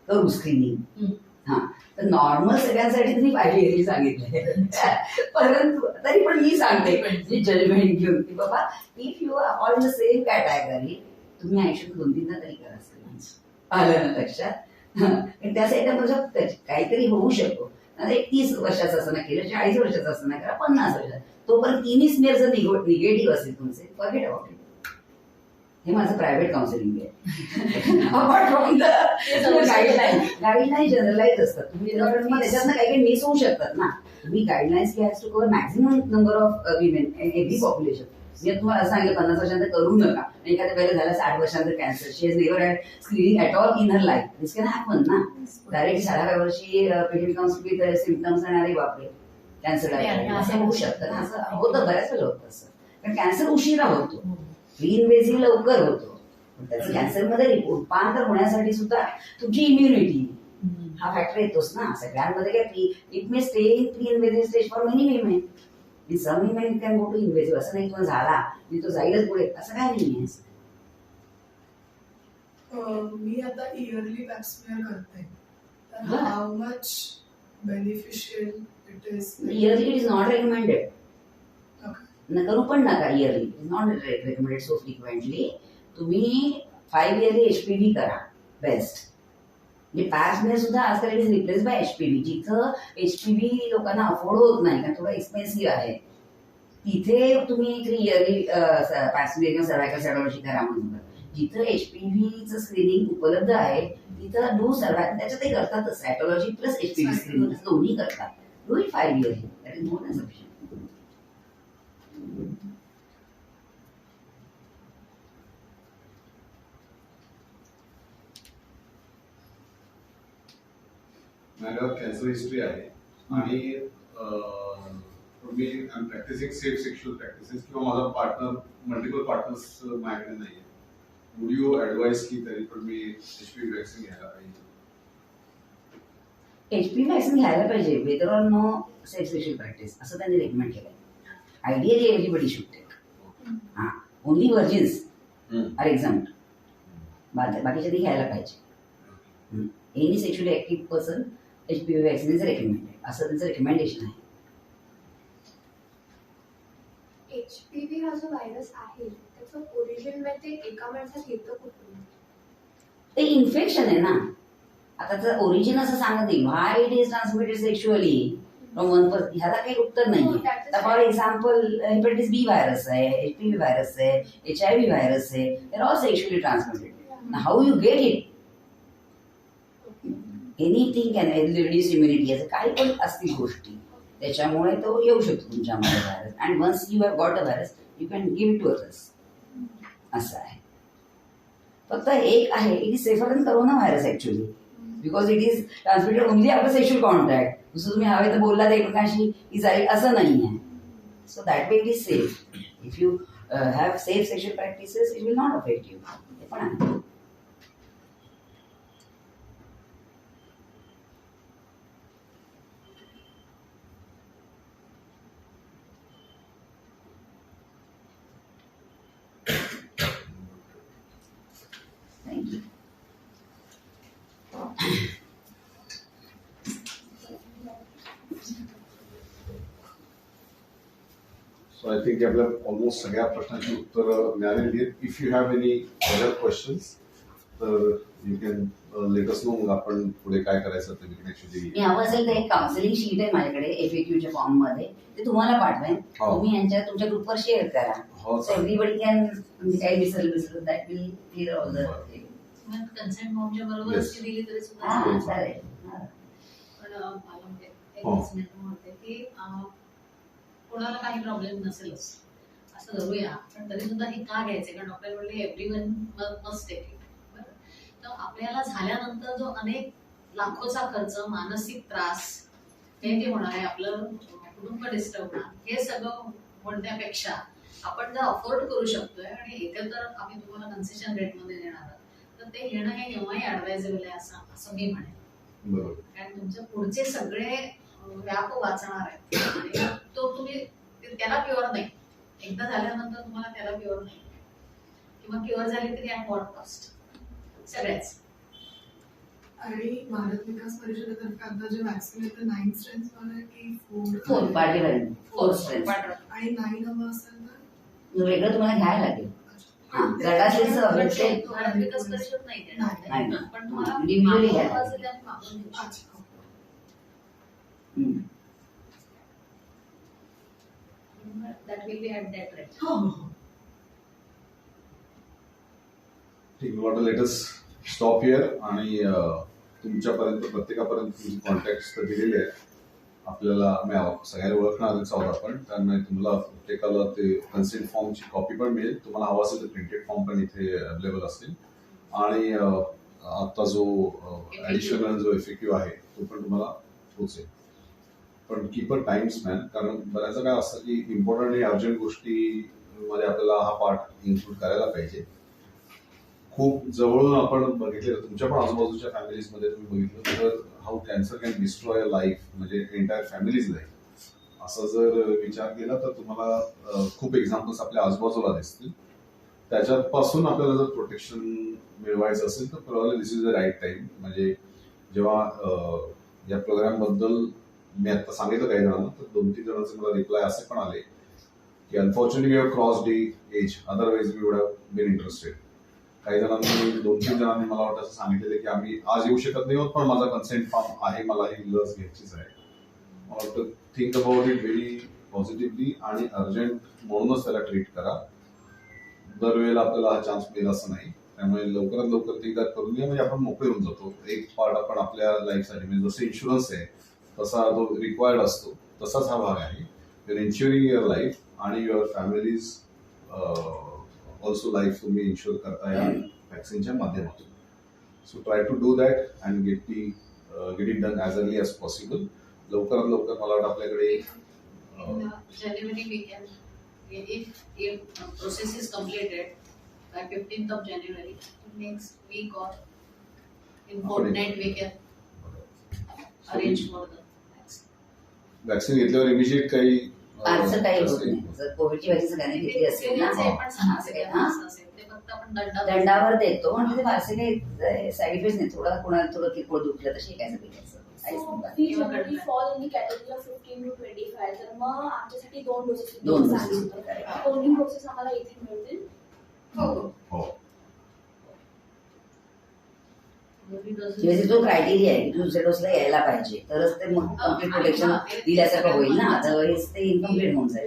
करू स्क्रीनिंग. हा तर नॉर्मल सगळ्यांसाठी तुम्ही पाहिजे सांगितलंय, परंतु तरी पण मी सांगते जजमेंट घेऊन की बाबा if you are all the same category तुम्ही आयुष्यात 2-3दा तरी करा स्क्रीनिंग, आलं ना लक्षात. त्यासाठी म्हणजे काहीतरी होऊ शकतो. 30 वर्षाचं असं नाही केलं, 40 वर्षाचं असं नाही करा, 50 वर्षाचं, तोपर्यंत 3 स्मेअर जर निगेटिव्ह असेल तुमचे, फॉरगेट अबाउट इट. हे माझं प्रायव्हेट काउन्सिलिंग आहे. Apart from the guideline generalise असतात, तुम्ही त्याच्यातनं काही काही मिस होऊ शकतात ना. तुम्ही guidelines has to cover maximum number of women every population. मी तुम्हाला असं सांगितलं 50 वर्षांतर करू नका, एखाद्या पहिलं झालं 60 वर्षांतर cancer, she has never had screening at all in her life, this can happen ना. डायरेक्ट 60व्या वर्षी पेशंट कम्स विथ सिम्पटम्स आणि अरे बापरे कॅन्सर असं होऊ शकतं ना, असं होतं बऱ्याच वेळेला होतं असं. कारण कॅन्सर उशिरा होतो, इन्व्हेसिव्ह लवकर होतो, पण त्याचं कॅन्सरमध्ये रूपांतर होण्यासाठी सुद्धा तुमची इम्युनिटी हा फॅक्टर येतोच ना. सगळ्यांमध्ये काय it may stay in pre invasive stage for many women, in some women it can go to invasive. असं नाही तो झाला मी तो जाईलच पुढे, असं काय नाही आहे. मी आता इयरली पॅप्समियर करते, तर how much beneficial it is? Yearly it is not recommended, करू पण नका yearly, it is not recommended so frequently. तुम्ही 5 इयरली HPV करा बेस्ट. म्हणजे पॅप्समियर सुद्धा आजकाल it is replace by HPV. जिथं HPV लोकांना अफोर्ड होत नाही कारण थोडं एक्सपेन्सिव्ह आहे, तिथे तुम्ही 3 इयरली पॅप्समियर किंवा सर्वायकल सायटोलॉजी करा म्हणून. जिथं HPVचं स्क्रीनिंग उपलब्ध आहे तिथं डू सर्वायकल, त्याच्यात ते करतातच सायटोलॉजी प्लस HPV स्क्रीनिंग दोन्ही करतात. Do it 5 yearly, that is more than sufficient. माझ्यावर कॅन्सर हिस्ट्री आहे आणि मी I am practising safe sexual practices किंवा माझा पार्टनर मल्टिपल पार्टनर्स माझ्याकडे नाही आहे. वुड यू ऍडवाइस की तरी पण मी HPV वॅक्सिन घ्यायला पाहिजे? HPV वॅक्सिन घ्यायला पाहिजे whether or no safe sexual practice असं त्यांनी रेकमेंड केलंय. Ideally everybody should take. हा ओनली व्हर्जिन्स आर एक्झाम्प्ट, बाकीच्या घ्यायला पाहिजे. Any sexually active person HPV vaccine is recommended असं त्यांचं रेकमेंडेशन आहे. HPV हा जो व्हायरस आहे त्याचं ओरिजिन मध्ये एका माणसात येतं कुठून? ते इन्फेक्शन आहे ना. आता तर ओरिजिन असं सांगत नाही why it is transmitted sexually from one person, ह्याला काही उत्तर नाहीये. For example hepatitis B virus आहे, HPV व्हायरस आहे, HIV व्हायरस आहे, they are all sexually transmitted. How you get it, anything can reduce immunity, असं काही पण असतील गोष्टी. त्याच्यामुळे तो येऊ शकतो तुमच्यामध्ये virus. And once you have got a virus you can give it to others. असं आहे. फक्त एक आहे, it is safer than corona virus actually, because it is transmitted only after sexual contact. जसं तुम्ही हवे तर बोललात एकमेकांशी की जाईल असं नाही आहे. So that way it is safe. If you have safe sexual practices it will not affect you. ते पण आहे. Thank you. So I think आपल्या ऑलमोस्ट सगळ्या प्रश्नांची उत्तरं मिळालेली आहेत. If you have any other questions तर you can let us know. मग आपण पुढे काय करायचं ते ऍक्च्युअली. मी हवं असेल तर एक काउन्सिलिंग शीट आहे माझ्याकडे FAQच्या फॉर्म मध्ये, ते तुम्हाला पाठवेन. तुम्ही यांच्या तुमच्या ग्रुपवर शेअर करा. एव्हरीबडी कॅन, म्हणजे काही विसरलं that will clear all the. Consent फॉर्मच्या बरोबर दिली तरी सुद्धा चालेल. पण मला म्हणजे एक म्हणते की कोणाला काही प्रॉब्लेम नसेलच असं धरूया, पण तरी सुद्धा हे का घ्यायचे? कारण डॉक्टर म्हणले एव्हरीवन मस्ट टेक इट. तर आपल्याला झाल्यानंतर जो अनेक लाखोचा खर्च, मानसिक त्रास हे जे होणार आहे, आपलं कुटुंब डिस्टर्ब होणार, हे सगळं म्हणण्यापेक्षा आपण जर अफोर्ड करू शकतोय आणि एकत्र आम्ही तुम्हाला कन्सेशन रेटमध्ये देणार आहोत, तर ते घेणं हे केव्हाही ऍडवायजेबल आहे असं मी म्हणेन. बरोबर. कारण तुमचे पुढचे सगळे व्याप वाचणार आहेत आणि तो तुम्ही त्याला प्युअर नाही, एकदा झाल्यानंतर तुम्हाला त्याला प्युअर नाही, किंवा प्युअर झाली तरी ॲट व्हॉट कॉस्ट सगळ्याच. आणि भारत विकास परिषदेतर्फे आता जे वॅक्सिन येतं 9 स्ट्रेन्स वर की 4 पार्टी 4 स्ट्रेन्स. आणि 9 हवं असेल तर वेगळं तुम्हाला घ्यायला लागेल. गटातील भारत विकास परिषद नाही देणार, पण तुम्हाला इंडिव्हिज्युअली घ्यायला मागवायचं लागेल. ते आम्ही मागवून देऊ शकतो. That will be at that rate. ठीक आहे. वाटतं लेट अस स्टॉप हिअर. आणि तुमच्यापर्यंत प्रत्येकापर्यंत तुमचे कॉन्टॅक्ट तर दिलेले आहेत. आपल्याला सगळ्यांना ओळखणारच आहोत आपण, त्यामुळे तुम्हाला प्रत्येकाला ते कन्सेंट फॉर्मची कॉपी पण मिळेल. तुम्हाला हवा असेल तर प्रिंटेड फॉर्म पण इथे अवेलेबल असतील. आणि आता जो ऍडिशनल जो FAQ आहे तो पण तुम्हाला पोचेल. पण कीप अ टाइम स्पॅन, कारण बऱ्याचदा काय असतं की इम्पॉर्टंट आणि अर्जंट गोष्टीमध्ये आपल्याला हा पार्ट इन्क्लूड करायला पाहिजे. खूप जवळून आपण बघितलेलं, तुमच्या पण आजूबाजूच्या फॅमिलीजमध्ये तुम्ही बघितलं तर how cancer can destroy a life, म्हणजे एंटायर फॅमिलीज लाईफ. असं जर विचार केला तर तुम्हाला खूप एक्झाम्पल्स आपल्या आजूबाजूला दिसतील. त्याच्यापासून आपल्याला जर प्रोटेक्शन मिळवायचं असेल तर problem this is the right time. म्हणजे जेव्हा या प्रोग्राम बद्दल मी आता सांगितलं काही जणांना, तर 2-3 जणांचे मला रिप्लाय असे पण आले की unfortunately we have crossed the age, otherwise we would have been interested. काही जणांनी 2-3 जणांनी मला वाटतं असं सांगितलेलं की आम्ही आज येऊ शकत नाही आहोत, पण माझा कन्सेंट फॉर्म आहे, मला ही लस घ्यायचीच आहे. मला वाटतं think about it very positively आणि अर्जंट म्हणूनच त्याला ट्रीट करा. दरवेळेला आपल्याला हा चान्स मिळेल असं नाही, त्यामुळे लवकरात लवकर ते करून घ्या, म्हणजे आपण मोकळे होऊन जातो. एक पार्ट आपण आपल्या लाईफसाठी, म्हणजे जसं इन्शुरन्स आहे तसा तो रिक्वायर्ड असतो, तसाच हा भाग आहे. युअर इन्शुरिंग युअर लाईफ आणि युअर फॅमिलीज ऑल्सो लाईफ तुम्ही इन्शुअर करता या वॅक्सिनच्या माध्यमातून. So try to do that and get it done as early as possible. लवकरात लवकर मला वाटतं आपल्याकडे January we can, if process is completed by 15th of January, next week or in fortnight we can arrange for the vaccine. Vaccine घेतल्यावर immediate काही फारसं काही होत नाही. जर कोविडची वॅक्सिन सगळ्यांनी घेतली असेल ना, पण ते फक्त आपण दंडावर देतो आणि तिथे फारसे काही साईड इफेक्ट नाही. थोडा कोणाला थोडं किरकोळ दुखलं तर शेकायचं पिकायचं. We generally fall in the category of 15 to 25. तर मग आमच्यासाठी 2 डोसेस दोन दोन्ही डोसेस आम्हाला इथे मिळतील. हो. म्हणजे जो क्रायटेरिया आहे की दुसऱ्या डोसला यायला पाहिजे तरच ते मग कम्प्लीट प्रोटेक्शन दिल्यासारखं होईल ना, अदरवाईज ते इनकम्प्लीट होऊन जाईल.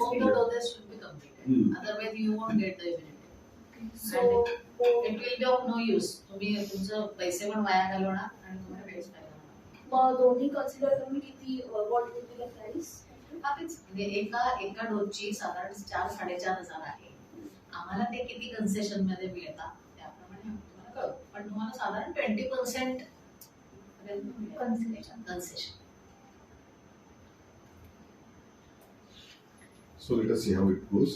Otherwise you won't get the immunity. So it will be of no use. तुम्ही तुमचं पैसे पण वाया घालवणार आणि तुम्हाला वेळच वाया घालवणार. मग दोन्ही कन्सिडर करून किती, what will be the price? म्हणजे एका डोसची साधारण 4-4.5 आहे. आम्हाला ते किती कन्सेशन मध्ये मिळतात त्याप्रमाणे आम्ही तुम्हाला कळवू. पण तुम्हाला साधारण 20% concession. So let us see how it goes.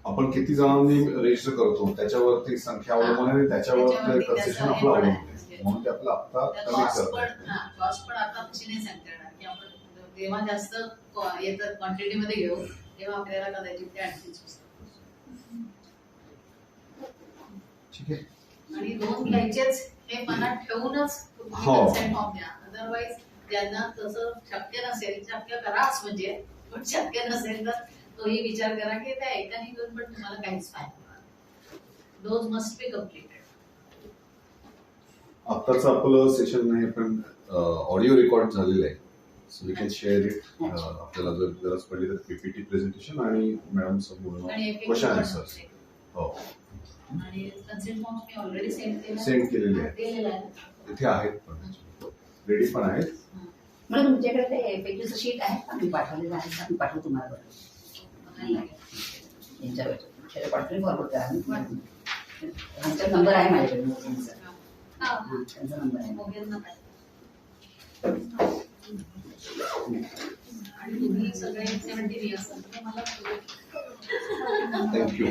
आपण किती जणांनी रजिस्टर करतो त्याच्यावरती संख्या अवलंबून आहे, त्याच्यावर कन्सेशन आपलं अवलंबून आहे. म्हणून ते आपलं हप्ता कमी कॉस्ट करतात. पण आता तशी नाही सांगता येणार की आपण जेव्हा जास्त येतं क्वांटिटी मध्ये घेऊ तेव्हा आपल्याला कदाचित ते आणखी स्वस्त. ठीक आहे. आणि 2 घ्यायचेच हे मनात ठेवूनच तुम्ही हो. कन्सेंट फॉर्म द्या. अदरवाईज ज्यांना तसं शक्य नसेल शक्य कराच म्हणजे, पण शक्य नसेल तर तोही विचार करा की त्या एकाने घेऊन पण तुम्हाला काहीच फायदा होणार. Dose must be completed. आत्ताचं आपलं सेशन नाही पण ऑडिओ रेकॉर्ड झालेलं आहे. So we can share it. आपल्याला जर गरज पडली तर पीपीटी प्रेझेंटेशन आणि मॅडम समोर आणि एक क्वेश्चन आन्सर्स हो आणि कन्सेंट फॉर्म मी ऑलरेडी सेंड केलेले आहेत. केलेला आहे. इथे आहेत पण रेडी पण आहेत. मला तुमच्याकडे ते एफएक्यूचं शीट आहे का? मी पाठवलेलं आहे का? मी पाठवतो तुम्हाला बरं. यांच्या पाठवून फॉरवर्ड करा. त्यांचा नंबर आहे माझ्याकडे मोबाईलचा. त्यांचा नंबर आहे. मोबाईलला पाहिजे. आणि तुम्ही सगळे 70 इयर्स मला थँक्यू.